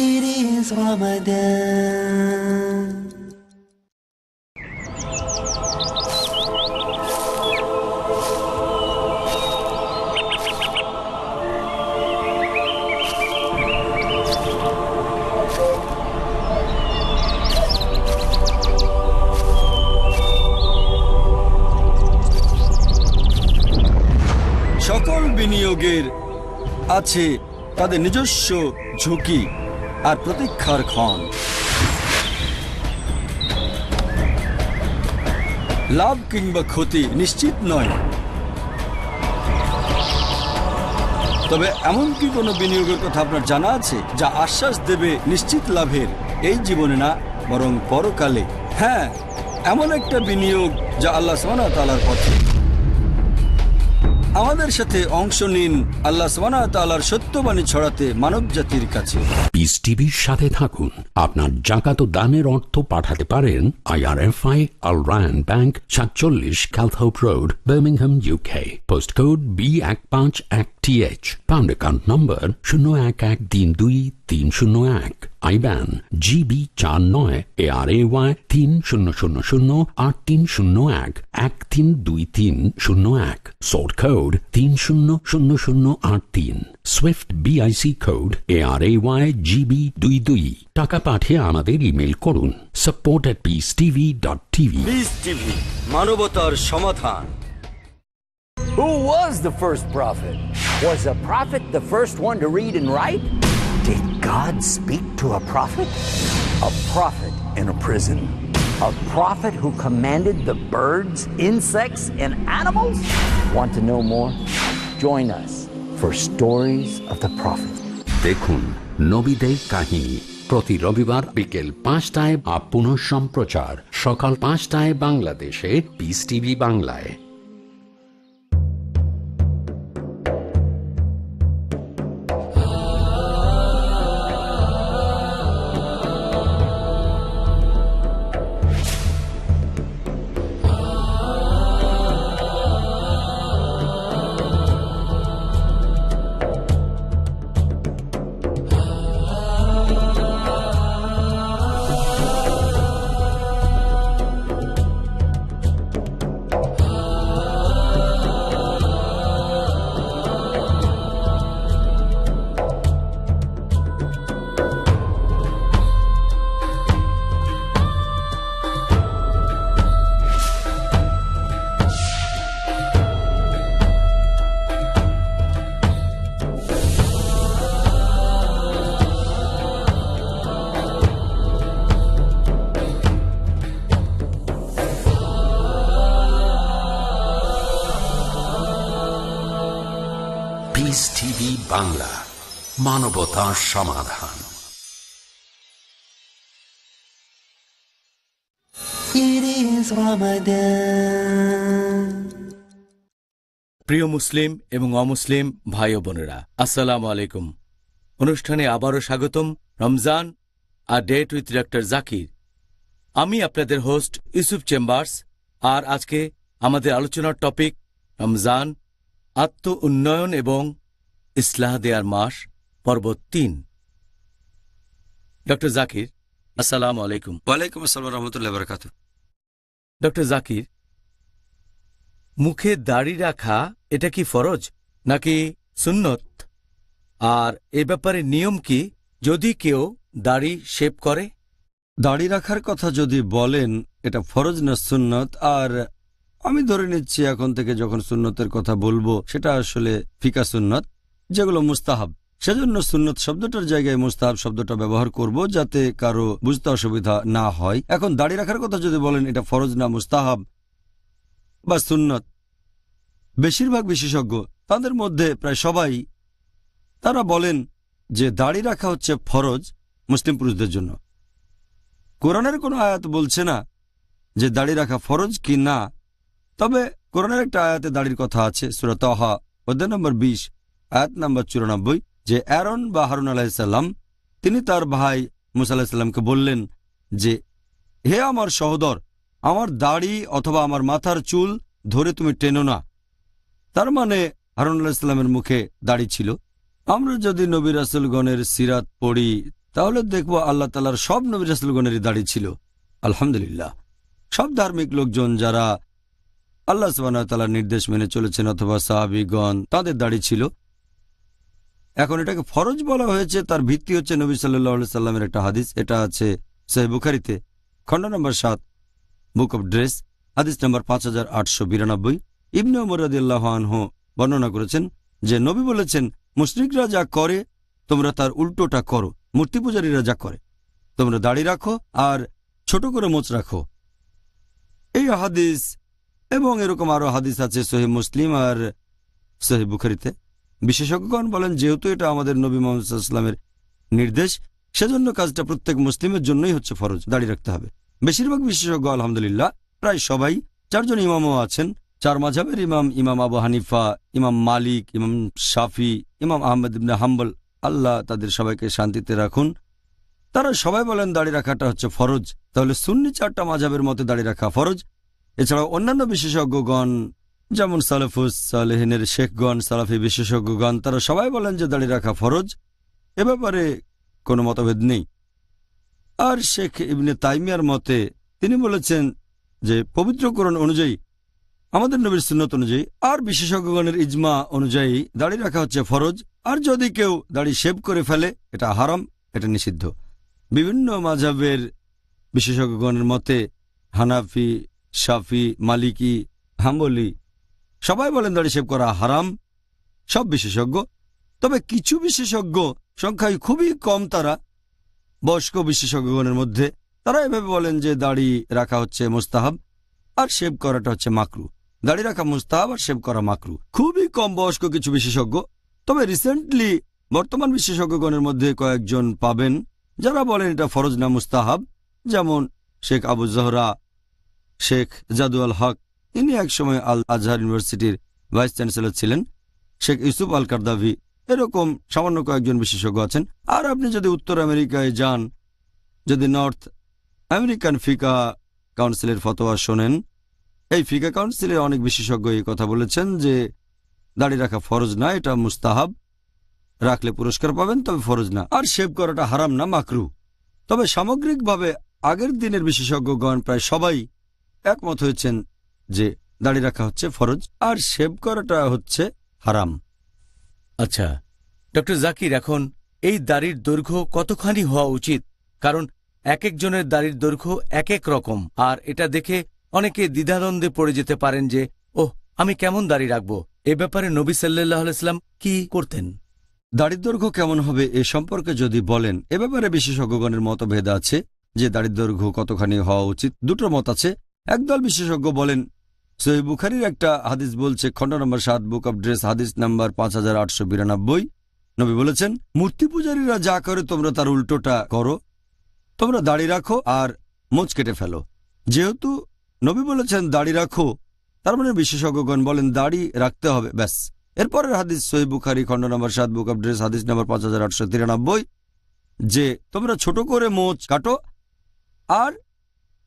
It is Ramadan. সকল বিনিয়োগের আছে তাদের নিজস্ব ঝুঁকি আর প্রতীক্ষার ক্ষণ। লাভ কিংবা ক্ষতি নিশ্চিত নয়, তবে এমন কি কোনো বিনিয়োগের কথা আপনার জানা আছে যা আশ্বাস দেবে নিশ্চিত লাভের, এই জীবনে না বরং পরকালে? হ্যাঁ, এমন একটা বিনিয়োগ যা আল্লাহ সুবহানাহু ওয়া তাআলার পথে। আমাদের সাথে অংশ নিন আল্লাহ সুবহানাহু ওয়া তাআলার সত্যবাণী ছড়াতে মানব জাতির কাছে। পিস টিভির সাথে থাকুন। আপনার জাকাত ও দানের অর্থ পাঠাতে পারেন IRFI Al Ryan Bank 47 Calthorpe Road, Birmingham, UK. Postcode B151TH. Pound account number 01132301. IBAN GB49 ARAY 30008301 132301. Sort code 300083. Swift BIC code ARAY GB22. টাকা পাঠিয়ে আমাদের ইমেল করুন support@peacetv.tv. পিস টিভি, মানবতার সমাধান। Who was the first prophet? Was a prophet the first one to read and write? Did God speak to a prophet? A prophet in a prison. A prophet who commanded the birds, insects, and animals? Want to know more? Join us for Stories of the Prophet. দেখুন নবীদের কাহিনী প্রতি রবিবার বিকেল 5টায় বা পুনঃ সম্প্রচার সকাল 5টায় বাংলাদেশে পিস টিভি বাংলায়। পিস টিভি বাংলা, মানবতার সমাধান। It is Ramadan. প্রিয় মুসলিম এবং অমুসলিম ভাই ও বোনেরা, আসসালামু আলাইকুম। অনুষ্ঠানে আবারও স্বাগতম। রমজান আর ডেট উইথ ডক্টর জাকির। আমি আপনাদের হোস্ট ইউসুফ চেম্বার্স। আর আজকে আমাদের আলোচনার টপিক রমজান, আত্ম উন্নয়ন এবং ইসলাহ দেয়ার মাস, পর্ব 3। ডক্টর জাকির, আসসালামু আলাইকুম। ওয়ালাইকুম আসসালাম রহমতুল্লাহ বারাকাতুহু। ডক্টর জাকির, মুখে দাড়ি রাখা এটা কি ফরজ নাকি সুন্নত? আর এ ব্যাপারে নিয়ম কি যদি কেউ দাড়ি শেভ করে? দাড়ি রাখার কথা যদি বলেন এটা ফরজ না সুন্নত, আর আমি ধরে নিচ্ছি এখন থেকে যখন সুন্নতের কথা বলবো সেটা আসলে ফিকা সুন্নত, যেগুলো মুস্তাহাব। সেজন্য সুন্নত শব্দটার জায়গায় মুস্তাহাব শব্দটা ব্যবহার করব যাতে কারো বুঝতে অসুবিধা না হয়। এখন দাড়ি রাখার কথা যদি বলেন এটা ফরজ না মুস্তাহাব বা সুন্নত, বেশিরভাগ বিশেষজ্ঞ তাদের মধ্যে প্রায় সবাই তারা বলেন যে দাড়ি রাখা হচ্ছে ফরজ মুসলিম পুরুষদের জন্য। কোরআনের কোনো আয়াত বলছে না যে দাড়ি রাখা ফরজ কি না, তবে কোরআনের একটা আয়াতে দাড়ির কথা আছে, সূরা তাহা অধ্যায় নম্বর 20 আয়াত নম্বর 94, যে অ্যারন বা হারুন আলাইহিসসালাম তিনি তার ভাই মুসা আলাইহিসসালামকে বললেন যে হে আমার সহোদর, আমার দাড়ি অথবা আমার মাথার চুল ধরে তুমি টেনো না। তার মানে হারুন আলাইহিসসালামের মুখে দাড়ি ছিল। আমরা যদি নবী রাসূলগণের সিরাত পড়ি তাহলে দেখব আল্লাহ তাআলার সব নবী রাসূলগণেরই দাড়ি ছিল। আলহামদুলিল্লাহ, সব ধার্মিক লোকজন যারা আল্লাহ সুবহানাহু ওয়া তাআলার নির্দেশ মেনে চলেছেন অথবা সাহাবীগণ, তাদের দাড়ি ছিল। এখন এটাকে ফরজ বলা হয়েছে, তার ভিত্তি হচ্ছে নবী সাল্লাল্লাহু আলাইহি সাল্লামের একটা হাদিস। এটা আছে সহিহ বুখারীতে খণ্ড নম্বর 7 বুক অব ড্রেস, হাদিস নম্বর 5892। ইবনে ওমর রাদিয়াল্লাহু আনহু বর্ণনা করেছেন যে নবী বলেছেন, মুশরিকরা যা করে তোমরা তার উল্টোটা করো, মূর্তি পূজারীরা যা করে তোমরা দাড়ি রাখো আর ছোট করে মোচ রাখো। এই হাদিস এবং এরকম আরো হাদিস আছে সহিহ মুসলিম আর সহিহ বুখারীতে। বিশেষজ্ঞগণ বলেন যেহেতু এটা আমাদের নবী মুহাম্মদ সাল্লাল্লাহু আলাইহি ওয়াসাল্লামের নির্দেশ, সেজন্য কাজটা প্রত্যেক মুসলিমের জন্যই হচ্ছে ফরজ, দাড়ি রাখতে হবে। বেশিরভাগ বিশেষজ্ঞ আলহামদুলিল্লাহ প্রায় সবাই, 4 জন ইমামও আছেন, 4 মাযহাবের ইমাম, ইমাম আবু হানিফা, ইমাম মালিক, ইমাম শাফি, ইমাম আহমদ ইবনে হাম্বল, আল্লাহ তাদের সবাইকে শান্তিতে রাখুন, তারা সবাই বলেন দাড়ি রাখাটা হচ্ছে ফরজ। তাহলে সুন্নি 4টা মাযহাবের মতে দাড়ি রাখা ফরজ। এছাড়াও অন্যান্য বিশেষজ্ঞগণ যেমন সালেফুস সালেহিনের শেখগণ, সালাফি বিশেষজ্ঞগণ, তারা সবাই বলেন যে দাড়ি রাখা ফরজ। এ ব্যাপারে কোনো মতভেদ নেই। আর শেখ ইবনে তাইমিয়ার মতে তিনি বলেছেন যে পবিত্র কোরআন অনুযায়ী, আমাদের নবীর সুন্নত অনুযায়ী আর বিশেষজ্ঞগণের ইজমা অনুযায়ী দাড়ি রাখা হচ্ছে ফরজ। আর যদি কেউ দাড়ি শেভ করে ফেলে এটা হারাম, এটা নিষিদ্ধ। বিভিন্ন মাযহাবের বিশেষজ্ঞগণের মতে হানাফি, শাফি, মালিকি, হাম্বলি সবাই বলেন দাড়ি শেভ করা হারাম, সব বিশেষজ্ঞ। তবে কিছু বিশেষজ্ঞ, সংখ্যায় খুবই কম, তারা বয়স্ক বিশেষজ্ঞগণের মধ্যে, তারা এভাবে বলেন যে দাড়ি রাখা হচ্ছে মুস্তাহাব আর শেভ করাটা হচ্ছে মাকরু। দাড়ি রাখা মুস্তাহাব আর শেভ করা মাকরু। খুবই কম বয়স্ক কিছু বিশেষজ্ঞ। তবে রিসেন্টলি বর্তমান বিশেষজ্ঞগণের মধ্যে কয়েকজন পাবেন যারা বলেন এটা ফরজ না মুস্তাহাব, যেমন শেখ আবু জহরা, শেখ জাদু আল হক, ইনি একসময় আল আজহার ইউনিভার্সিটির ভাইস চ্যান্সেলর ছিলেন, শেখ ইউসুফ আল কারদাভি, এরকম সামান্য কয়েকজন বিশেষজ্ঞ আছেন। আর আপনি যদি উত্তর আমেরিকায় যান, যদি নর্থ আমেরিকান ফিকা কাউন্সিলের ফতোয়া শোনেন, এই ফিকা কাউন্সিলের অনেক বিশেষজ্ঞ এই কথা বলেছেন যে দাড়ি রাখা ফরজ না, এটা মুস্তাহাব, রাখলে পুরস্কার পাবেন, তবে ফরজ না। আর শেভ করাটা হারাম না, মাকরু। তবে সামগ্রিকভাবে আগের দিনের বিশেষজ্ঞগণ প্রায় সবাই একমত হয়েছেন যে দাড়ি রাখা হচ্ছে ফরজ আর শেভ করাটা হচ্ছে হারাম। আচ্ছা ডক্টর জাকির, এখন এই দাড়ির দৈর্ঘ্য কতখানি হওয়া উচিত? কারণ এক একজনের দাড়ির দৈর্ঘ্য এক এক রকম, আর এটা দেখে অনেকে দ্বিধাদ্বন্দ্বে পড়ে যেতে পারেন যে ওহ, আমি কেমন দাড়ি রাখব। এ ব্যাপারে নবী সাল্লাল্লাহু আলাইহি ওয়াসাল্লাম কি করতেন? দাড়ির দৈর্ঘ্য কেমন হবে এ সম্পর্কে যদি বলেন, এ ব্যাপারে বিশেষজ্ঞগণের মতভেদ আছে যে দাড়ির দৈর্ঘ্য কতখানি হওয়া উচিত। দুটো মত আছে। একদল বিশেষজ্ঞ বলেন, সহিহ বুখারীর একটা হাদিস বলছে, খণ্ড নম্বর 7 বুক অব ড্রেস, হাদিস নাম্বার 5892, নবী বলেছেন, মূর্তি পূজারীরা যা করে তোমরা তার উল্টোটা করো, তোমরা দাড়ি রাখো আর মোচ কেটে ফেলো। যেহেতু নবী বলেছেন দাড়ি রাখো, তার মানে বিশেষজ্ঞগণ বলেন দাড়ি রাখতে হবে, ব্যাস। এরপরের হাদিস সহিহ বুখারী খণ্ড নম্বর 7 বুক অব ড্রেস, হাদিস নম্বর 5893, যে তোমরা ছোট করে মোচ কাটো আর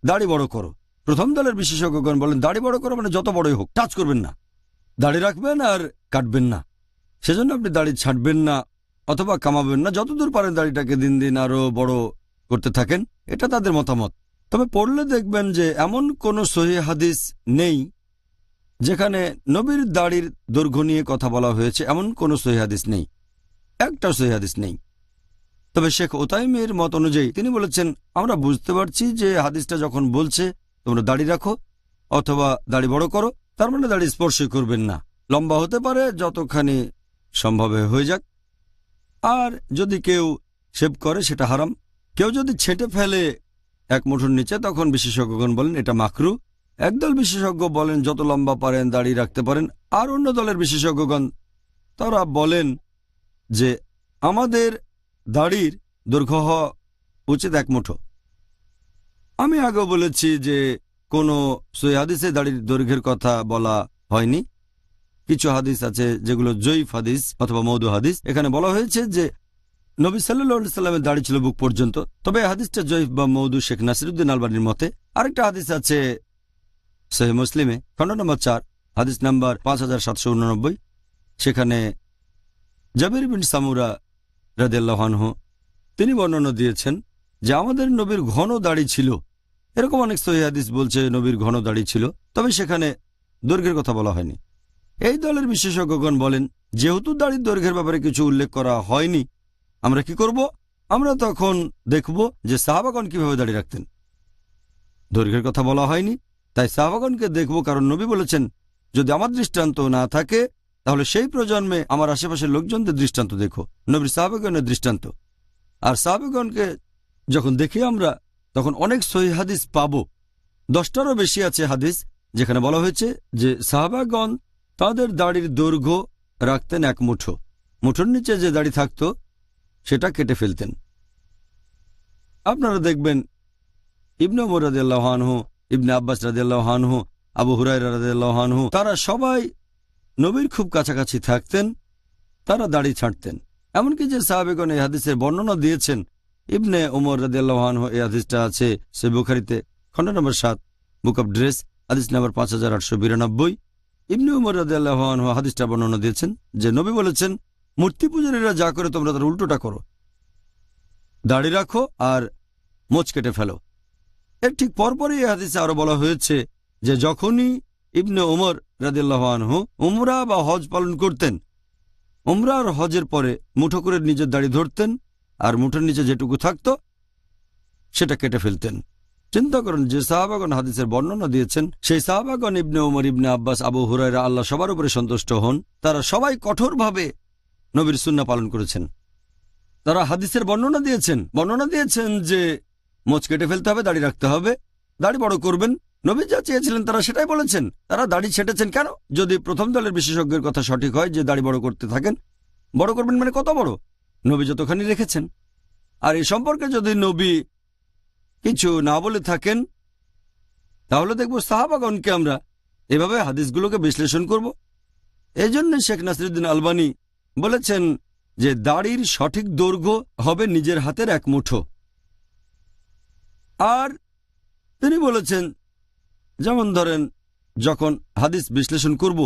দাড়ি বড় করো। প্রথম দলের বিশেষজ্ঞগণ বলেন দাড়ি বড় করো মানে যত বড়ই হোক, টাচ করবেন না, দাড়ি রাখবেন আর কাটবেন না। সেজন্য আপনি দাড়ি ছাঁটবেন না অথবা কামাবেন না, যতদূর পারেন দাড়িটাকে দিন দিন আরো বড় করতে থাকেন। এটা তাদের মতামত। তবে পড়লে দেখবেন যে এমন কোনো সহিহ হাদিস নেই যেখানে নবীর দাড়ির দৈর্ঘ্য নিয়ে কথা বলা হয়েছে, এমন কোনো সহিহ হাদিস নেই, একটাও সহিহ হাদিস নেই। তবে শেখ ওতাইমের মত অনুযায়ী তিনি বলেছেন, আমরা বুঝতে পারছি যে হাদিসটা যখন বলছে তোমরা দাড়ি রাখো অথবা দাড়ি বড় করো, তার মানে দাড়ি স্পর্শই করবেন না, লম্বা হতে পারে যতখানি সম্ভব হয়ে যাক। আর যদি কেউ শেভ করে সেটা হারাম। কেউ যদি ছেঁটে ফেলে এক মুঠোর নিচে, তখন বিশেষজ্ঞগণ বলেন এটা মাকরু। একদল বিশেষজ্ঞ বলেন যত লম্বা পারেন দাড়ি রাখতে পারেন। আর অন্য দলের বিশেষজ্ঞগণ তারা বলেন যে আমাদের দাড়ির দৈর্ঘ্য হওয়া উচিত এক মুঠো। আমি আগেও বলেছি যে কোনো সহিহ হাদিসে দাড়ির দৈর্ঘ্যের কথা বলা হয়নি। কিছু হাদিস আছে যেগুলো জয়ীফ হাদিস অথবা মওদু হাদিস। এখানে বলা হয়েছে যে নবী সাল্লাল্লাহু আলাইহি সাল্লামের দাড়ি ছিল বুক পর্যন্ত, তবে হাদিসটা জয়ীফ বা মওদু শেখ নাসিরউদ্দিন আলবানীর মতে। আরেকটা হাদিস আছে সহিহ মুসলিমে খণ্ড নম্বর 4 হাদিস নাম্বার 5789, সেখানে জাবির বিন সামুরা রাদিয়াল্লাহু আনহু তিনি বর্ণনা দিয়েছেন যে আমাদের নবীর ঘন দাড়ি ছিল। এরকম অনেক সহিহ হাদিস বলছে নবীর ঘন দাড়ি ছিল, তবে সেখানে দৈর্ঘ্যের কথা বলা হয়নি। এই দলের বিশেষজ্ঞগণ বলেন যেহেতু দাড়ির দৈর্ঘ্যের ব্যাপারে কিছু উল্লেখ করা হয়নি, আমরা কি করব? আমরা তখন দেখব যে সাহাবাগণ কিভাবে দাড়ি রাখতেন। দৈর্ঘ্যের কথা বলা হয়নি, তাই সাহাবাগণকে দেখব, কারণ নবী বলেছেন যদি আমার দৃষ্টান্ত না থাকে তাহলে সেই প্রজন্মে আমার আশেপাশের লোকজনদের দৃষ্টান্ত দেখো, নবীর সাহাবাগণের দৃষ্টান্ত। আর সাহাবাগণকে যখন দেখি আমরা, তখন অনেক সহিহ হাদিস পাব। 10টারও বেশি আছে হাদিস যেখানে বলা হয়েছে যে সাহাবাগণ তাদের দাড়ির দৈর্ঘ্য রাখতেন এক মুঠো, মুঠোর নিচে যে দাড়ি থাকত সেটা কেটে ফেলতেন। আপনারা দেখবেন ইবনে ওমর রাদিয়াল্লাহু আনহু, ইবনে আব্বাস রাদিয়াল্লাহু আনহু, আবু হুরায়রা রাদিয়াল্লাহু আনহু, তারা সবাই নবীর খুব কাছাকাছি থাকতেন, তারা দাড়ি ছাঁটতেন। এমনকি যে সাহাবেগণ এই হাদিসের বর্ণনা দিয়েছেন, ইবনে ওমর রাদিয়াল্লাহু আনহু, এই হাদিসটা আছে সহিহ বুখারীতে খণ্ড নম্বর 7 বুক অব ড্রেস, হাদিস নম্বর 5892। ইবনে ওমর রাদিয়াল্লাহু আনহু হাদিসটা বর্ণনা দিয়েছেন যে নবী বলেছেন মূর্তি পূজারীরা যা করে তোমরা তার উল্টোটা করো, দাড়ি রাখো আর মোচ কেটে ফেলো। এর ঠিক পরপরই এই হাদিসে আরো বলা হয়েছে যে যখনই ইবনে ওমর রাদিয়াল্লাহু আনহু উমরা বা হজ পালন করতেন, উমরা আর হজের পরে মুঠো করে নিজের দাড়ি ধরতেন আর মুঠোর নিচে যেটুকু থাকত সেটা কেটে ফেলতেন। চিন্তা করেন যে সাহাবাগণ হাদিসের বর্ণনা দিয়েছেন, সেই সাহাবাগণ ইবনে ওমর, ইবনে আব্বাস, আবু হুরায়রা, আল্লাহ সবার উপরে সন্তুষ্ট হন, তারা সবাই কঠোরভাবে নবীর সুন্নাহ পালন করেছেন। তারা হাদিসের বর্ণনা দিয়েছেন যে মোচ কেটে ফেলতে হবে, দাড়ি রাখতে হবে, দাড়ি বড় করবেন। নবী যা চেয়েছিলেন তারা সেটাই বলেছেন। তারা দাড়ি ছেটেছেন কেন? যদি প্রথম দলের বিশেষজ্ঞের কথা সঠিক হয় যে দাড়ি বড় করতে থাকেন, বড় করবেন মানে কত বড়? নবী যতখানি রেখেছেন আর এ সম্পর্কে যদি নবী কিছু না বলে থাকেন তাহলে দেখব সাহাবাগণকে আমরা এভাবে হাদিসগুলোকে বিশ্লেষণ করব। এই জন্য শেখ নাসিরুদ্দিন আলবানী বলেছেন যে দাড়ির সঠিক দৈর্ঘ্য হবে নিজের হাতের এক মুঠো। আর তিনি বলেছেন, যেমন ধরেন যখন হাদিস বিশ্লেষণ করব,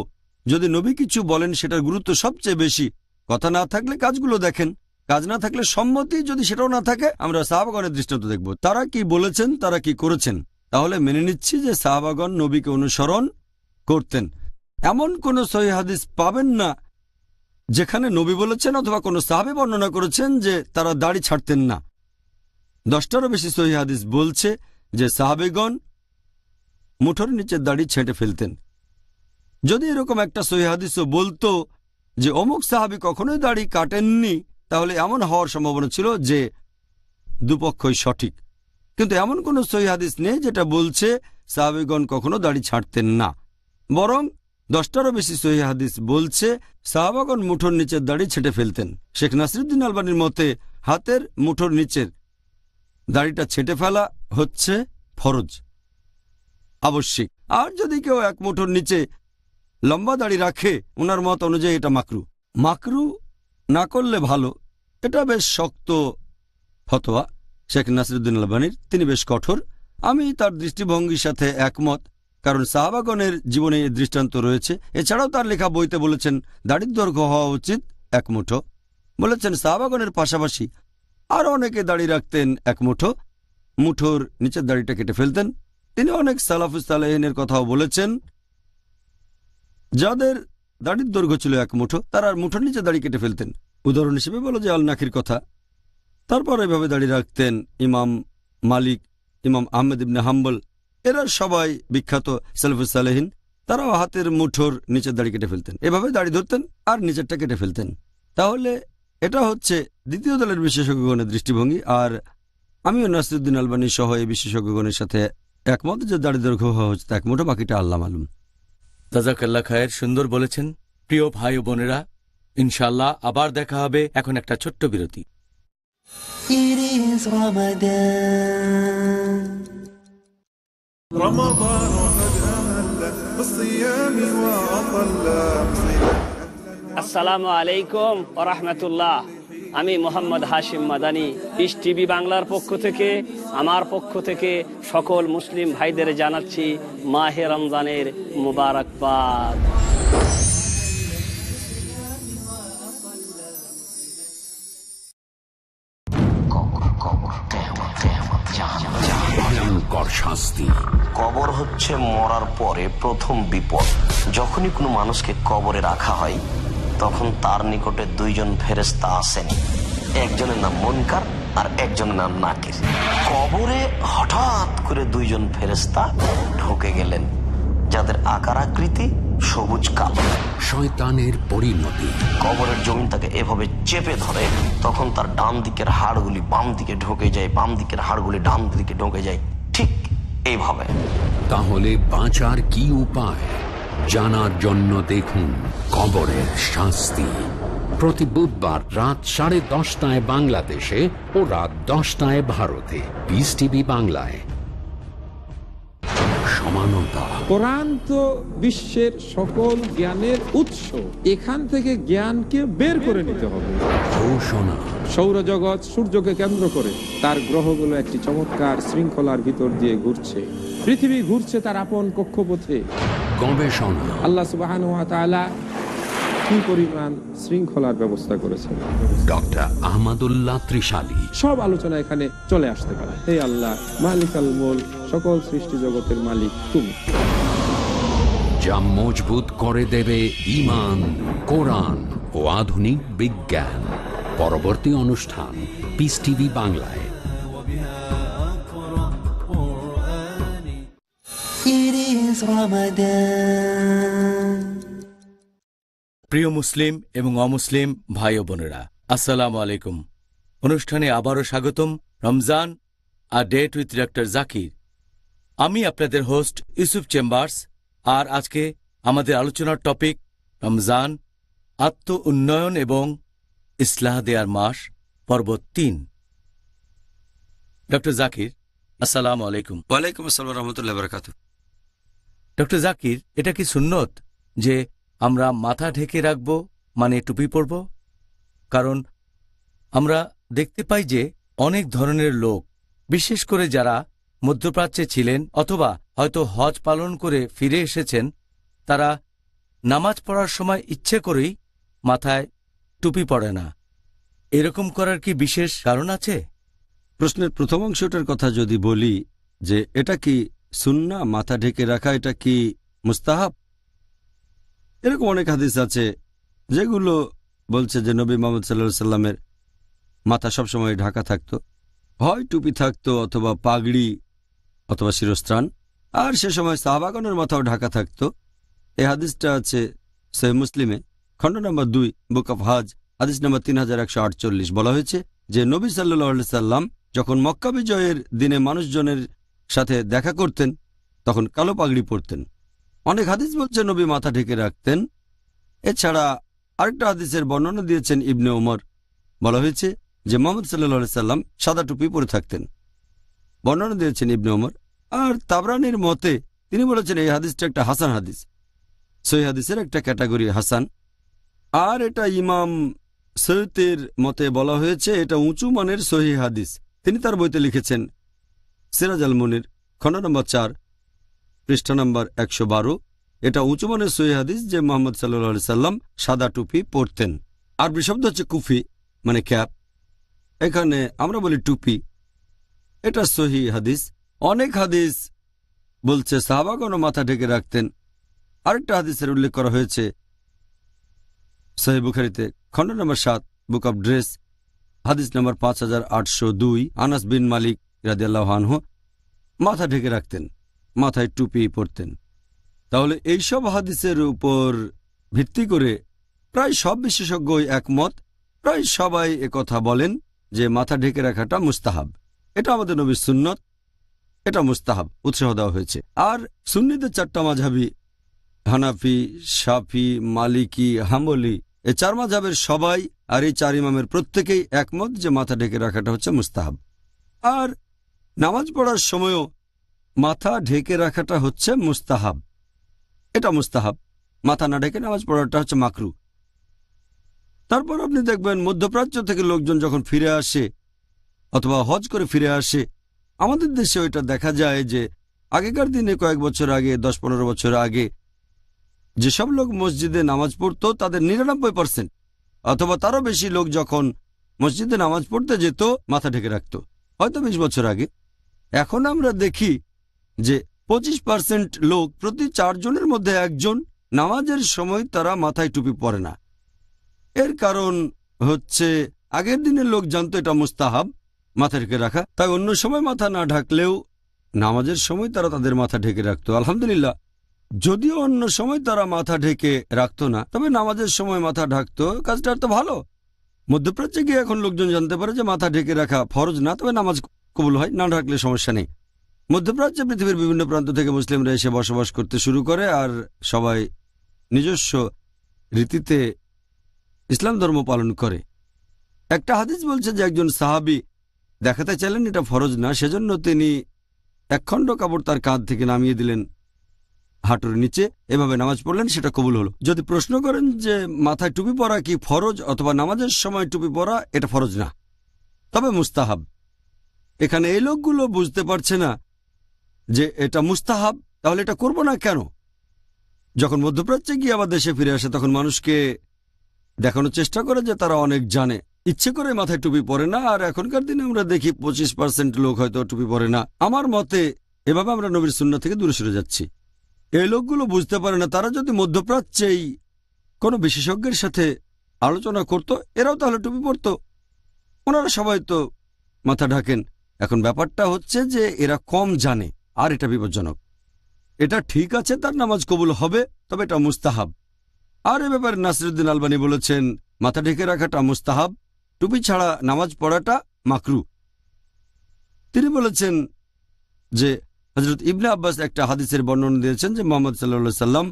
যদি নবী কিছু বলেন সেটার গুরুত্ব সবচেয়ে বেশি। কথা না থাকলে কাজগুলো দেখেন, কাজ না থাকলে সম্মতি যদি সেটাও না থাকে আমরা সাহাবাগণের দৃষ্টান্ত দেখব, তারা কি বলেছেন, তারা কি করেছেন। তাহলে মেনে নিচ্ছি যে সাহাবাগণ নবীকে অনুসরণ করতেন। এমন কোন সহিহ হাদিস পাবেন না যেখানে নবী বলেছেন অথবা কোনো সাহাবী বর্ণনা করেছেন যে তারা দাড়ি ছাড়তেন না। 10টারও বেশি সহিহ হাদিস বলছে যে সাহাবীগণ মুঠোর নিচের দাড়ি ছেঁটে ফেলতেন। যদি এরকম একটা সহিহ হাদিসও বলতো যে অমুক সাহাবী কখনোই দাড়ি কাটেননি, তাহলে এমন হওয়ার সম্ভাবনা ছিল যে দুপক্ষই সঠিক। কিন্তু এমন কোনো সহিহ হাদিস নেই যেটা বলছে সাহাবীগণ কখনো দাড়ি ছাড়তেন না, বরং 10টারও বেশি সহিহ হাদিস বলছে সাহাবাগণ মুঠোর নিচের দাড়ি ছেঁটে ফেলতেন। শেখ নাসিরুদ্দিন আলবানীর মতে হাতের মুঠোর নিচের দাড়িটা ছেঁটে ফেলা হচ্ছে ফরজ, আবশ্যিক। আর যদি কেউ এক মুঠোর নিচে লম্বা দাড়ি রাখে, ওনার মত অনুযায়ী এটা মাকরু। মাকরু না করলে ভালো, এটা বেশ শক্ত ফতোয়া শেখ নাসিরুদ্দিন আলবানীর, তিনি বেশ কঠোর। আমি তার দৃষ্টিভঙ্গির সাথে একমত, কারণ সাহাবাগণের জীবনে এই দৃষ্টান্ত রয়েছে। এছাড়াও তার লেখা বইতে বলেছেন দাড়ির দৈর্ঘ্য হওয়া উচিত এক মুঠো। বলেছেন সাহাবাগণের পাশাপাশি আরও অনেকে দাড়ি রাখতেন এক মুঠো, মুঠোর নিচের দাড়িটা কেটে ফেলতেন। তিনি অনেক সালাফুস সালেহিনের কথাও বলেছেন যাদের দাড়ির দৈর্ঘ্য ছিল এক মুঠো, তারা আর মুঠোর নিচে দাড়ি কেটে ফেলতেন। উদাহরণ হিসেবে বলো যে আল নাকির কথা। তারপর এভাবে দাড়ি রাখতেন ইমাম মালিক, ইমাম আহমেদ ইবনে হাম্বল, এরা সবাই বিখ্যাত সালাফুস সালেহিন। তারাও হাতের মুঠোর নিচের দাড়ি কেটে ফেলতেন, এভাবে দাড়ি ধরতেন আর নিচেরটা কেটে ফেলতেন। তাহলে এটা হচ্ছে দ্বিতীয় দলের বিশেষজ্ঞগণের দৃষ্টিভঙ্গি। আর আমিও নাসিরুদ্দিন আলবানী সহ এই বিশেষজ্ঞগণের সাথে একমত যে দাড়ি দৈর্ঘ্য হওয়া হচ্ছে এক মুঠো, বাকিটা আল্লাহ মালুম। জাযাকাল্লাহ খায়ের, সুন্দর বলেছেন। প্রিয় ভাই ও বোনেরা, ইনশাআল্লাহ আবার দেখা হবে। এখন একটা ছোট্ট বিরতি। It is Ramadan. رمضان قد أهل بالصيام وأطل. আসসালামু আলাইকুম ওয়া রাহমাতুল্লাহ। আমি মোহাম্মদ হাশিম মাদানী, পিস টিভি বাংলার পক্ষ থেকে, আমার পক্ষ থেকে সকল মুসলিম ভাইদের জানাচ্ছি মাহে রমজানের মুবারকবাদ। ভয়ঙ্কর শাস্তি। কবর হচ্ছে মরার পরে প্রথম বিপদ। যখনই কোনো মানুষকে কবরে রাখা হয় তখন তার নিকটে দুইজন ফেরেশতা আসেন, একজনের নাম মুনকার আর একজনের নাম নাকির। কবরে হঠাৎ করে দুইজন ফেরেশতা ঢুকে গেলেন যাদের আকার আকৃতি সবুজ কালো। শয়তানের পরিণতি। কবরের জমিন তাকে এভাবে চেপে ধরে, তখন তার ডান দিকের হাড়গুলি বাম দিকে ঢুকে যায়, বাম দিকের হাড়গুলি ডান দিকে ঢুকে যায়, ঠিক এইভাবে। তাহলে বাঁচার কি উপায় জানার জন্য দেখুন কবরের শাস্তি, প্রতি বুধবার রাত 10:30 বাংলাদেশে ও রাত 10টায় ভারতে। পিস টিভি বাংলায়। সমানতা। কোরআন তো বিশ্বের সকল জ্ঞানের উৎস, এখান থেকে জ্ঞানকে বের করে নিতে হবে। ঘোষণা। সৌরজগৎ সূর্যকে কেন্দ্র করে, তার গ্রহগুলো একটি চমৎকার শৃঙ্খলার ভিতর দিয়ে ঘুরছে। পৃথিবী ঘুরছে তার আপন কক্ষপথে। গবেষণা। আল্লাহ সুবহানাহু ওয়া তাআলা কি পরিমাণ শৃঙ্খলার ব্যবস্থা করেছেন। ডক্টর আহমদুল্লাহ ত্রিশালী। সব আলোচনা এখানে চলে আসতে পারে। হে আল্লাহ মালিকাল মুলক, সকল সৃষ্টি জগতের মালিক তুমি। যা মজবুত করে দেবে ঈমান, কোরআন ও আধুনিক বিজ্ঞান। পরবর্তী অনুষ্ঠান পিস টিভি বাংলায়। It is Ramadan. প্রিয় মুসলিম এবং অমুসলিম ভাই ও বোনেরা, আসসালামু আলাইকুম। অনুষ্ঠানে আবারও স্বাগতম। Ramzan a date with doctor Zakir. আমি আপনাদের হোস্ট ইউসুফ চেম্বার্স। আর আজকে আমাদের আলোচনার টপিক রমজান, আত্ম উন্নয়ন এবং ইসলাহ দেয়ার মাস, পর্ব 3। ডক্টর জাকির, আসসালামু আলাইকুম। ওয়ালাইকুম আসসালাম রহমতুল্লাহ বারাকাতু। ডক্টর জাকির, এটা কি সুন্নত যে আমরা মাথা ঢেকে রাখব, মানে টুপি পরব? কারণ আমরা দেখতে পাই যে অনেক ধরনের লোক, বিশেষ করে যারা মধ্যপ্রাচ্যে ছিলেন অথবা হয়তো হজ পালন করে ফিরে এসেছেন, তারা নামাজ পড়ার সময় ইচ্ছে করেই মাথায় টুপি পড়ে না। এরকম করার কি বিশেষ কারণ আছে? প্রশ্নের প্রথম অংশটার কথা যদি বলি যে এটা কি সুন্নাহ, মাথা ঢেকে রাখা এটা কি মুস্তাহাব, এরকম অনেক হাদিস আছে যেগুলো বলছে যে নবী মুহাম্মদ সাল্লাল্লাহু আলাইহি সাল্লামের মাথা সবসময় ঢাকা থাকতো, হয় টুপি থাকতো অথবা পাগড়ি অথবা শিরস্ত্রাণ, আর সে সময় সাহাবাগণের মাথাও ঢাকা থাকতো। এই হাদিসটা আছে সহিহ মুসলিমে, খণ্ড নম্বর 2, বুক অফ হাজ, হাদিস নম্বর 3148। বলা হয়েছে যে নবী সাল্লাল্লাহু আলাইহি সাল্লাম যখন মক্কা বিজয়ের দিনে মানুষজনের সাথে দেখা করতেন তখন কালো পাগড়ি পরতেন। অনেক হাদিস বলছে নবী মাথা ঢেকে রাখতেন। এছাড়া আরেকটা হাদিসের বর্ণনা দিয়েছেন ইবনে ওমর। বলা হয়েছে যে মুহাম্মদ সাল্লাল্লাহু আলাইহি সাল্লাম সাদা টুপি পরে থাকতেন, বর্ণনা দিয়েছেন ইবনে ওমর। আর তাবরানির মতে তিনি বলেছেন এই হাদিসটা একটা হাসান হাদিস, সহিহ হাদিসের একটা ক্যাটাগরি হাসান। আর এটা ইমাম সৈয়দের মতে বলা হয়েছে এটা উঁচু মানের সহিহ হাদিস। তিনি তার বইতে লিখেছেন সিরাজ আল মুনির, খণ্ড নম্বর 4, পৃষ্ঠা নম্বর 112। এটা উঁচু মানের সহিহ হাদিস যে মুহাম্মদ সাল্লাল্লাহু আলাইহি সাল্লাম সাদা টুপি পরতেন। আরবি শব্দ হচ্ছে কুফি, মানে ক্যাপ। এখানে আমরা বলি টুপি। এটা সহিহ হাদিস। অনেক হাদিস বলছে সাহাবাগণ মাথা ঢেকে রাখতেন। আরেকটা হাদিসের উল্লেখ করা হয়েছে সহিহ বুখারীতে, খণ্ড নম্বর 7, বুক অব ড্রেস, হাদিস নম্বর 5802। আনাস বিন মালিক রাদিয়াল্লাহু আনহু মাথা ঢেকে রাখতেন, মাথায় টুপি পরতেন। তাহলে এইসব হাদিসের উপর ভিত্তি করে প্রায় সব বিশেষজ্ঞই একমত, প্রায় সবাই একথা বলেন যে মাথা ঢেকে রাখাটা মুস্তাহাব। এটা আমাদের নবীর সুন্নত, এটা মুস্তাহাব, উৎসাহ দেওয়া হয়েছে। আর সুন্নিদের 4টা মাযহাবী, হানাফি, শাফি, মালিকি, হাম্বলি, এই 4 মাযহাবের সবাই আর এই 4 ইমামের প্রত্যেকেই একমত যে মাথা ঢেকে রাখাটা হচ্ছে মুস্তাহাব। আর নামাজ পড়ার সময়ও মাথা ঢেকে রাখাটা হচ্ছে মুস্তাহাব, এটা মুস্তাহাব। মাথা না ঢেকে নামাজ পড়াটা হচ্ছে মাকরু। তারপর আপনি দেখবেন মধ্যপ্রাচ্য থেকে লোকজন যখন ফিরে আসে অথবা হজ করে ফিরে আসে, আমাদের দেশে ওইটা দেখা যায় যে আগেকার দিনে কয়েক বছর আগে, 10-15 বছর আগে যেসব লোক মসজিদে নামাজ পড়তো তাদের 99% অথবা তারও বেশি লোক যখন মসজিদে নামাজ পড়তে যেত মাথা ঢেকে রাখত, হয়তো 20 বছর আগে। এখন আমরা দেখি যে 25% লোক, প্রতি 4 জনের মধ্যে 1 জন নামাজের সময় তারা মাথায় টুপি পরে না। এর কারণ হচ্ছে আগের দিনের লোক জানতো এটা মুস্তাহাব মাথা ঢেকে রাখা, তাই অন্য সময় মাথা না ঢাকলেও নামাজের সময় তারা তাদের মাথা ঢেকে রাখত। আলহামদুলিল্লাহ, যদিও অন্য সময় তারা মাথা ঢেকে রাখত না, তবে নামাজের সময় মাথা ঢাকত, কাজটা তো ভালো। মধ্যপ্রাচ্যে গিয়ে এখন লোকজন জানতে পারে যে মাথা ঢেকে রাখা ফরজ না, তবে নামাজ কবুল হয়, না ঢাকলে সমস্যা নেই। মধ্যপ্রাচ্যে পৃথিবীর বিভিন্ন প্রান্ত থেকে মুসলিমরা এসে বসবাস করতে শুরু করে, আর সবাই নিজস্ব রীতিতে ইসলাম ধর্ম পালন করে। একটা হাদিস বলছে যে একজন সাহাবী দেখাতে চাইলেন এটা ফরজ না, সেজন্য তিনি 1 খণ্ড কাপড় তার কাঁধ থেকে নামিয়ে দিলেন হাঁটুর নিচে, এভাবে নামাজ পড়লেন, সেটা কবুল হলো। যদি প্রশ্ন করেন যে মাথায় টুপি পরা কি ফরজ অথবা নামাজের সময় টুপি পরা, এটা ফরজ না, তবে মুস্তাহাব। এখানে এই লোকগুলো বুঝতে পারছে না যে এটা মুস্তাহাব, তাহলে এটা করব না কেন? যখন মধ্যপ্রাচ্যে গিয়ে আবার দেশে ফিরে আসে তখন মানুষকে দেখানোর চেষ্টা করে যে তারা অনেক জানে, ইচ্ছে করে মাথায় টুপি পরে না। আর এখনকার দিনে আমরা দেখি 25% লোক হয়তো টুপি পরে না। আমার মতে এভাবে আমরা নবীর সুন্নাহ থেকে দূরে সরে যাচ্ছি। এই লোকগুলো বুঝতে পারে না, তারা যদি মধ্যপ্রাচ্যেই কোনো বিশেষজ্ঞের সাথে আলোচনা করত, এরাও তাহলে টুপি পরত। ওনারা সবাই তো মাথা ঢাকেন। এখন ব্যাপারটা হচ্ছে যে এরা কম জানে, আর এটা বিপজ্জনক। এটা ঠিক আছে, তার নামাজ কবুল হবে, তবে এটা মুস্তাহাব। আর এ ব্যাপারে নাসিরউদ্দিন আলবানী বলেছেন মাথা ঢেকে রাখাটা মুস্তাহাব, টুপি ছাড়া নামাজ পড়াটা মাকরু। তিনি বলেছেন যে হযরত ইবনে আব্বাস একটা হাদিসের বর্ণনা দিয়েছেন যে মুহাম্মদ সাল্লাল্লাহু আলাইহি সাল্লাম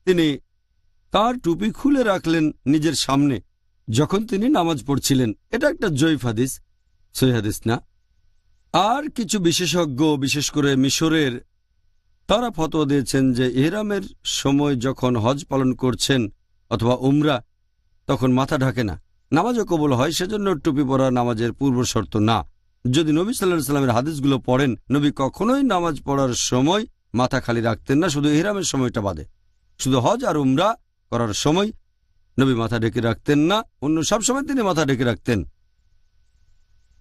তিনি তার টুপি খুলে রাখলেন নিজের সামনে যখন তিনি নামাজ পড়ছিলেন। এটা একটা জয়ীফ হাদিস, সহিহ হাদিস না। আর কিছু বিশেষজ্ঞ, বিশেষ করে মিশরের, তারা ফতোয়া দিয়েছেন যে ইহরামের সময় যখন হজ পালন করছেন অথবা উমরা, তখন মাথা ঢাকে না, নামাজও কবুল হয়, সেজন্য টুপি পরা নামাজের পূর্ব শর্ত না। যদি নবী সাল্লাল্লাহু আলাইহি সাল্লামের হাদিসগুলো পড়েন, নবী কখনোই নামাজ পড়ার সময় মাথা খালি রাখতেন না, শুধু ইহরামের সময়টা বাদে। শুধু হজ আর উমরা করার সময় নবী মাথা ঢেকে রাখতেন না, অন্য সব সময় তিনি মাথা ঢেকে রাখতেন।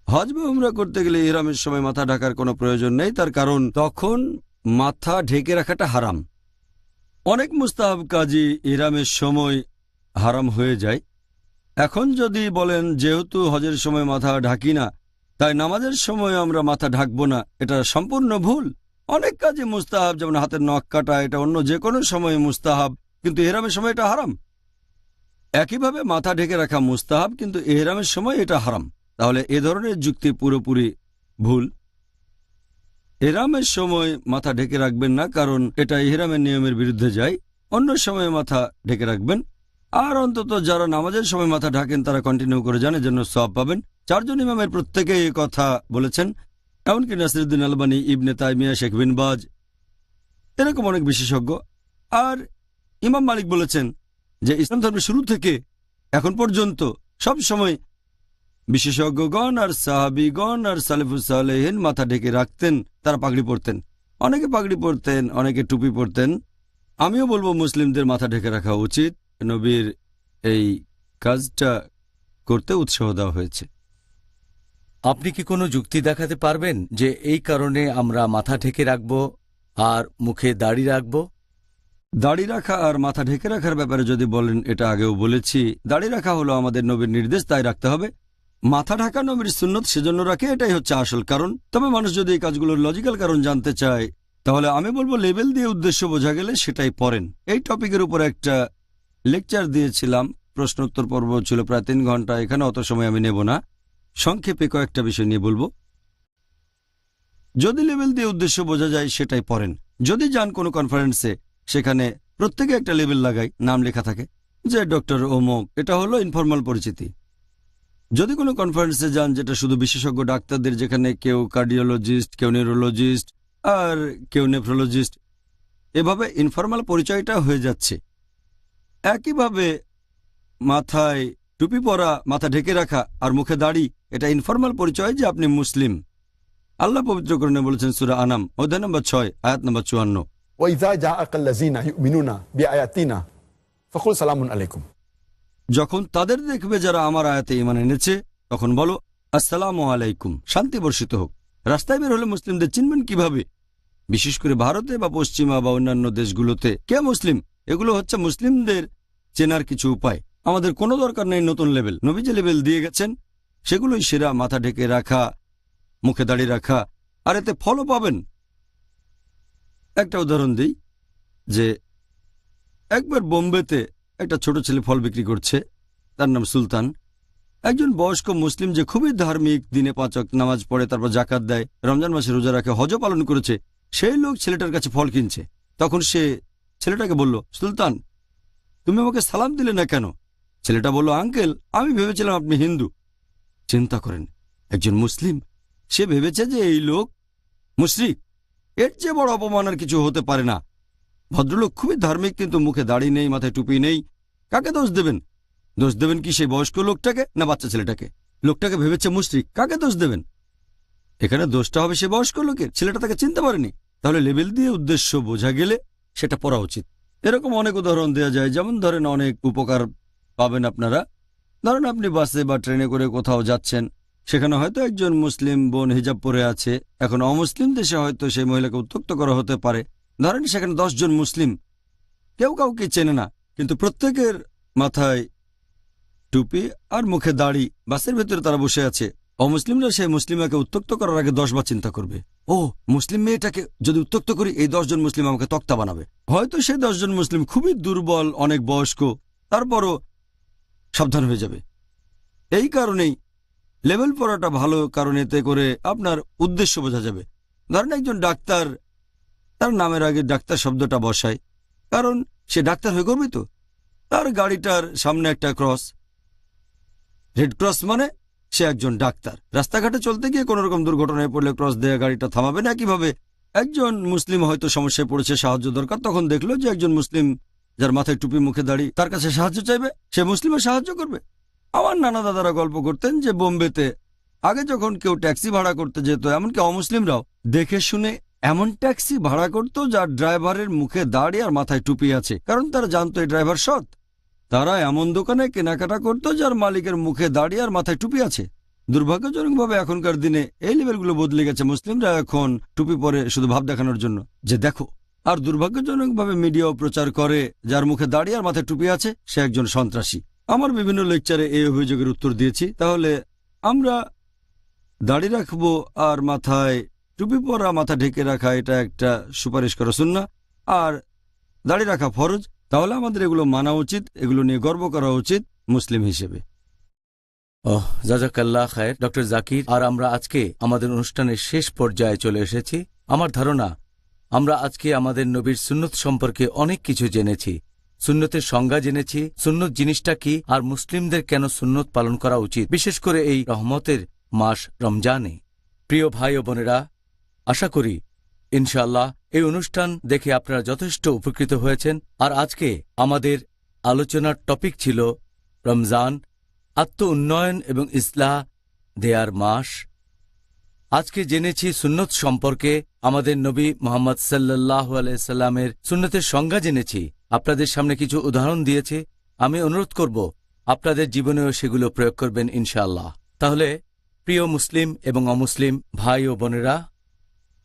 হজ বা উমরা করতে গেলে ইহরামের সময় মাথা ঢাকার কোনো প্রয়োজন নেই, তার কারণ তখন মাথা ঢেকে রাখাটা হারাম। অনেক মুস্তাহাব কাজী ইহরামের সময় হারাম হয়ে যায়। এখন যদি বলেন যেহেতু হজের সময় মাথা ঢাকি না, তাই নামাজের সময় আমরা মাথা ঢাকবো না, এটা সম্পূর্ণ ভুল। অনেক কাজে মুস্তাহাব, যেমন হাতের নখ কাটা, এটা অন্য যে কোনো সময় মুস্তাহাব, কিন্তু ইহরামের সময় এটা হারাম। একইভাবে মাথা ঢেকে রাখা মুস্তাহাব, কিন্তু ইহরামের সময় এটা হারাম। তাহলে এ ধরনের যুক্তি পুরোপুরি ভুল। ইহরামের সময় মাথা ঢেকে রাখবেন না, কারণ এটা ইহরামের নিয়মের বিরুদ্ধে যায়। অন্য সময় মাথা ঢেকে রাখবেন। আর অন্তত যারা নামাজের সময় মাথা ঢাকেন তারা কন্টিনিউ করে যান, জন্য সওয়াব পাবেন। 4 জন ইমামের প্রত্যেকেই এই কথা বলেছেন, এমনকি নাসিরুদ্দিন আলবানী, ইবনে তাইমিয়া, শেখ বিন বাজ, এরকম অনেক বিশেষজ্ঞ। আর ইমাম মালিক বলেছেন যে ইসলাম ধর্মের শুরু থেকে এখন পর্যন্ত সব সময় বিশেষজ্ঞগণ আর সাহাবীগণ আর সালেফুস সালেহিন মাথা ঢেকে রাখতেন, তারা পাগড়ি পরতেন। অনেকে পাগড়ি পরতেন, অনেকে টুপি পরতেন। আমিও বলবো মুসলিমদের মাথা ঢেকে রাখা উচিত। নবীর এই কাজটা করতে উৎসাহ দেওয়া হয়েছে। আপনি কি কোনো যুক্তি দেখাতে পারবেন যে এই কারণে আমরা মাথা ঢেকে রাখব আর মুখে দাড়ি রাখব? দাড়ি রাখা আর মাথা ঢেকে রাখার ব্যাপারে যদি বলেন, এটা আগেও বলেছি, দাড়ি রাখা হলো আমাদের নবীর নির্দেশ, তাই রাখতে হবে। মাথা ঢাকা নবীর সুন্নত, সেজন্য রাখে, এটাই হচ্ছে আসল কারণ। তবে মানুষ যদি এই কাজগুলোর লজিক্যাল কারণ জানতে চায়, তাহলে আমি বলবো লেবেল দিয়ে উদ্দেশ্য বোঝা গেলে সেটাই পড়েন। এই টপিকের উপর একটা লেকচার দিয়েছিলাম, প্রশ্নোত্তর পর্ব ছিল প্রায় 3 ঘন্টা। এখানে অত সময় আমি নেব না, সংক্ষেপে কয়েকটা বিষয় নিয়ে বলবো। যদি লেবেল দিয়ে উদ্দেশ্য বোঝা যায় সেটাই পড়েন। যদি যান কোনো কনফারেন্সে, সেখানে প্রত্যেকে একটা লেবেল লাগায়, নাম লেখা থাকে যে ডক্টর ওমক, এটা হলো ইনফরমাল পরিচিতি। যদি কোনো কনফারেন্সে যান যেটা শুধু বিশেষজ্ঞ ডাক্তারদের, যেখানে কেউ কার্ডিওলজিস্ট, কেউ নিউরোলজিস্ট আর কেউ নেফ্রোলজিস্ট, এভাবে ইনফরমাল পরিচয়টা হয়ে যাচ্ছে। একইভাবে মাথায় টুপি পরা, মাথা ঢেকে রাখা আর মুখে দাড়ি, এটা ইনফরমাল পরিচয় যে আপনি মুসলিম। আল্লাহ পবিত্রকরণে বলেছেন সূরা আনাম অধ্যায় নম্বর 6 আয়াত নম্বর 54, ওয়াইযা জাআকাল্লাযিনা ইউমিনুনা বিআয়াতিনা ফাকুল সালামুন আলাইকুম। যখন তাদের দেখবে যারা আমার আয়াতে ঈমান এনেছে, তখন বলো আসসালামু আলাইকুম, শান্তি বর্ষিত হোক। রাস্তায় বের হলে মুসলিমদের চিনবেন কিভাবে? বিশেষ করে ভারতে বা পশ্চিমা বা অন্যান্য দেশগুলোতে কে মুসলিম, এগুলো হচ্ছে মুসলিমদের চেনার কিছু উপায়। আমাদের কোনো দরকার নেই নতুন লেবেল। নবী যে লেবেল দিয়ে গেছেন সেগুলোই সেরা। মাথা ঢেকে রাখা, মুখে দাঁড়িয়ে রাখা, আর এতে ফলও পাবেন। একটা উদাহরণ দিই যে একবার বোম্বেতে একটা ছোট ছেলে ফল বিক্রি করছে, তার নাম সুলতান। একজন বয়স্ক মুসলিম যে খুবই ধার্মিক, দিনে 5 ওয়াক্ত নামাজ পড়ে, তারপর জাকাত দেয়, রমজান মাসে রোজা রাখে, হজও পালন করেছে, সেই লোক ছেলেটার কাছে ফল কিনছে। তখন সে ছেলেটাকে বলল, সুলতান, তুমি আমাকে সালাম দিলে না কেন? ছেলেটা বলল, আঙ্কেল, আমি ভেবেছিলাম আপনি হিন্দু। চিন্তা করেন, একজন মুসলিম, সে ভেবেছে যে এই লোক মুশরিক। এর চেয়ে বড় অপমান আর কিছু হতে পারে না। ভদ্রলোক খুবই ধার্মিক, কিন্তু মুখে দাড়ি নেই, মাথায় টুপি নেই। কাকে দোষ দেবেন? দোষ দেবেন কি সেই বয়স্ক লোকটাকে না বাচ্চা ছেলেটাকে? লোকটাকে ভেবেছে মুশরিক, কাকে দোষ দেবেন? এখানে দোষটা হবে সে বয়স্ক লোকের। ছেলেটা তাকে চিনতে পারেনি। তাহলে লেবেল দিয়ে উদ্দেশ্য বোঝা গেলে সেটা পড়া উচিত। এরকম অনেক উদাহরণ দেওয়া যায়, যেমন ধরেন অনেক উপকার পাবেন আপনারা। ধরেন আপনি বাসে বা ট্রেনে করে কোথাও যাচ্ছেন, সেখানে হয়তো একজন মুসলিম বোন হিজাব পরে আছে। এখন অমুসলিম দেশে হয়তো সেই মহিলাকে উত্ত্যক্ত করা হতে পারে। ধরেন সেখানে 10 জন মুসলিম, কেউ কাউকে চেনে না, কিন্তু প্রত্যেকের মাথায় টুপি আর মুখে দাড়ি। বাসের ভেতরে তারা বসে আছে। অমুসলিমরা সেই মুসলিমাকে উত্ত্যক্ত করার আগে 10 বার চিন্তা করবে, ও মুসলিম মেয়েটাকে যদি উত্ত্যক্ত করি, এই 10 জন মুসলিম আমাকে তক্তা বানাবে। হয়তো সেই 10 জন মুসলিম খুবই দুর্বল, অনেক বয়স্ক, তারপরও সাবধান হয়ে যাবে। এই কারণেই লেবেল পড়াটা ভালো, কারণ এতে করে আপনার উদ্দেশ্য বোঝা যাবে। ধরেন একজন ডাক্তার, তার নামের আগে ডাক্তার শব্দটা বসায়, কারণ সে ডাক্তার হয়ে গর্বিত। তার গাড়িটার সামনে একটা ক্রস, রেড ক্রস মানে সে একজন ডাক্তার। রাস্তাঘাটে চলতে গিয়ে কোনো রকম দুর্ঘটনায় পড়লে ক্রস দেয়া গাড়িটা থামাবে না। কিভাবে একজন মুসলিম হয়তো সমস্যায় পড়েছে, সাহায্য দরকার, তখন দেখলো যে একজন মুসলিম যার মাথায় টুপি মুখে দাড়ি, তার কাছে সাহায্য চাইবে, সে মুসলিমের সাহায্য করবে। আমার নানা দাদারা গল্প করতেন যে বোম্বেতে আগে যখন কেউ ট্যাক্সি ভাড়া করতে যেত, এমনকি অমুসলিমরাও দেখে শুনে এমন ট্যাক্সি ভাড়া করতো যার ড্রাইভারের মুখে দাড়ি আর মাথায় টুপি আছে, কারণ তারা জানতো এই ড্রাইভার সৎ। তারা এমন দোকানে কেনাকাটা করতো যার মালিকের মুখে দাড়ি আর মাথায় টুপি আছে। দুর্ভাগ্যজনকভাবে এখনকার দিনে এই লেভেলগুলো বদলে গেছে। মুসলিমরা এখন টুপি পরে শুধু ভাব দেখানোর জন্য যে দেখো, আর দুর্ভাগ্যজনকভাবে মিডিয়াও প্রচার করে যার মুখে দাড়ি আর মাথায় টুপি আছে সে একজন সন্ত্রাসী। আমার বিভিন্ন লেকচারে এই অভিযোগের উত্তর দিয়েছি। তাহলে আমরা দাড়ি রাখবো আর মাথায় টুপি পরা, মাথা ঢেকে রাখা এটা একটা সুপারিশ করা সুন্নাহ, আর দাড়ি রাখা ফরজ। তাহলে আমাদের এগুলো মানা উচিত, এগুলো নিয়ে গর্ব করা উচিত মুসলিম হিসেবে। জাজাকাল্লাহ খায়ের ডক্টর জাকির। আর আমরা আজকে আমাদের অনুষ্ঠানের শেষ পর্যায়ে চলে এসেছি। আমার ধারণা আমরা আজকে আমাদের নবীর সুন্নত সম্পর্কে অনেক কিছু জেনেছি। সুন্নতের সংজ্ঞা জেনেছি, সুন্নত জিনিসটা কি, আর মুসলিমদের কেন সুন্নত পালন করা উচিত, বিশেষ করে এই রহমতের মাস রমজানে। প্রিয় ভাই ও বোনেরা, আশা করি ইনশাআল্লাহ এই অনুষ্ঠান দেখে আপনারা যথেষ্ট উপকৃত হয়েছেন। আর আজকে আমাদের আলোচনার টপিক ছিল রমজান, আত্ম উন্নয়ন এবং ইসলাহ দেয়ার মাস। আজকে জেনেছি সুন্নত সম্পর্কে, আমাদের নবী মুহাম্মদ সাল্লাল্লাহু আলাইহি সাল্লামের সুন্নতের সংজ্ঞা জেনেছি, আপনাদের সামনে কিছু উদাহরণ দিয়েছি। আমি অনুরোধ করব আপনাদের জীবনেও সেগুলো প্রয়োগ করবেন ইনশাআল্লাহ। তাহলে প্রিয় মুসলিম এবং অমুসলিম ভাই ও বোনেরা,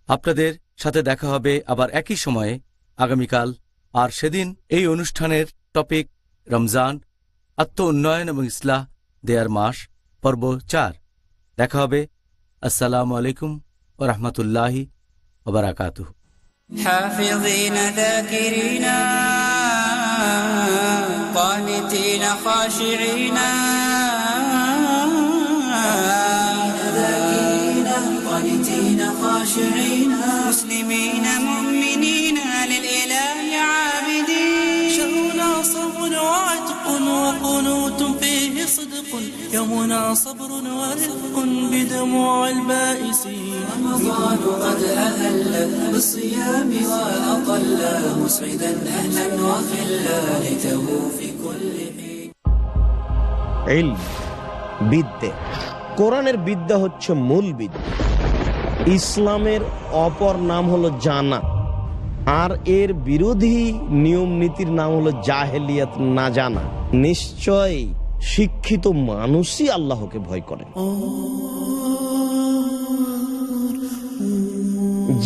আপনাদের সাথে দেখা হবে আবার একই সময়ে আগামীকাল। আর সেদিন এই অনুষ্ঠানের টপিক রমজান, আত্ম উন্নয়ন এবং ইসলাহ দেয়ার মাস, পর্ব 4। দেখা হবে। আসসালামু আলাইকুম ওয়া রাহমাতুল্লাহি ওয়া বারাকাতুহু। حافظين ذاكرين قانتين خاشعين مسلمين مؤمنين للإله عابدين. شهرنا صوم وعتق وقنوت فيه صدق، يومنا صبر ورفق بدموع البائسين. رمضان قد أهل بالصيام وأطل مسعدا أهلا وخلا ليته في كل حين. علم বিদ্যে, কোরআনের বিদ্যা হচ্ছে মূল বিদ্যা। ইসলামের অপর নাম হলো জানা, আর এর বিরোধী নিয়ম নীতির নাম হলো জাহেলিয়াত, না জানা। নিশ্চয় শিক্ষিত মানুষই আল্লাহকে ভয় করে।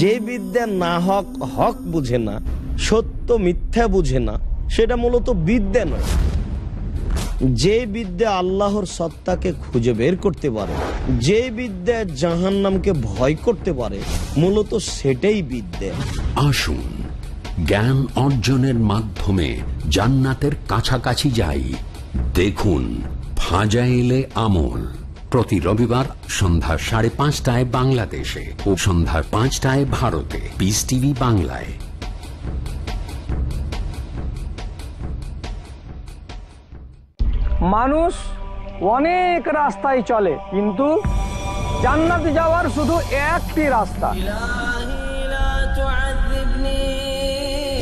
যে বিদ্যা না হক হক বুঝে না, সত্য মিথ্যা বুঝে না, সেটা মূলত বিদ্যা নয়। যে বিদ্যা আল্লাহর সত্তাকে খুঁজে বের করতে পারে, যে বিদ্যা জাহান্নামকে ভয় করতে পারে, মূলত সেটাই বিদ্যা। আসুন জ্ঞান অর্জনের মাধ্যমে জান্নাতের কাছাকাছি যাই। দেখুন ফাজাইলে আমল, প্রতি রবিবার সন্ধ্যা 5:30 বাংলাদেশে ও সন্ধ্যা 5টায় ভারতে, পিস টিভি বাংলায়। মানুষ অনেক রাস্তায় চলে, কিন্তু জান্নাতে যাওয়ার শুধু একটি রাস্তা,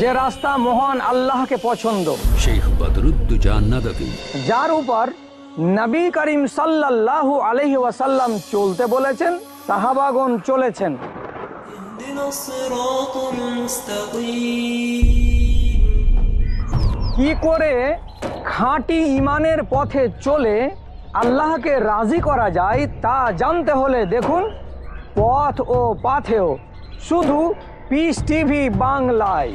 যে রাস্তা মহান আল্লাহকে পছন্দ, শেখ বদরুদ্দোজা নববী, যার উপর নবী করিম সাল্লাল্লাহু আলাইহি ওয়াসাল্লাম চলতে বলেছেন, সাহাবাগণ চলেছেন। কি করে খাঁটি ঈমানের পথে চলে আল্লাহকে রাজি করা যায় তা জানতে হলে দেখুন পথ ও পাথেয়, শুধু পিস টিভি বাংলায়।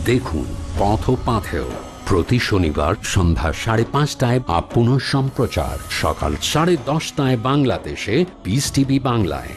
দেখুন পথ ও পাথেয় প্রতি শনিবার সন্ধ্যা 5:30 পুনঃ সম্প্রচার সকাল 10:30 বাংলাদেশে, পিস টিভি বাংলায়।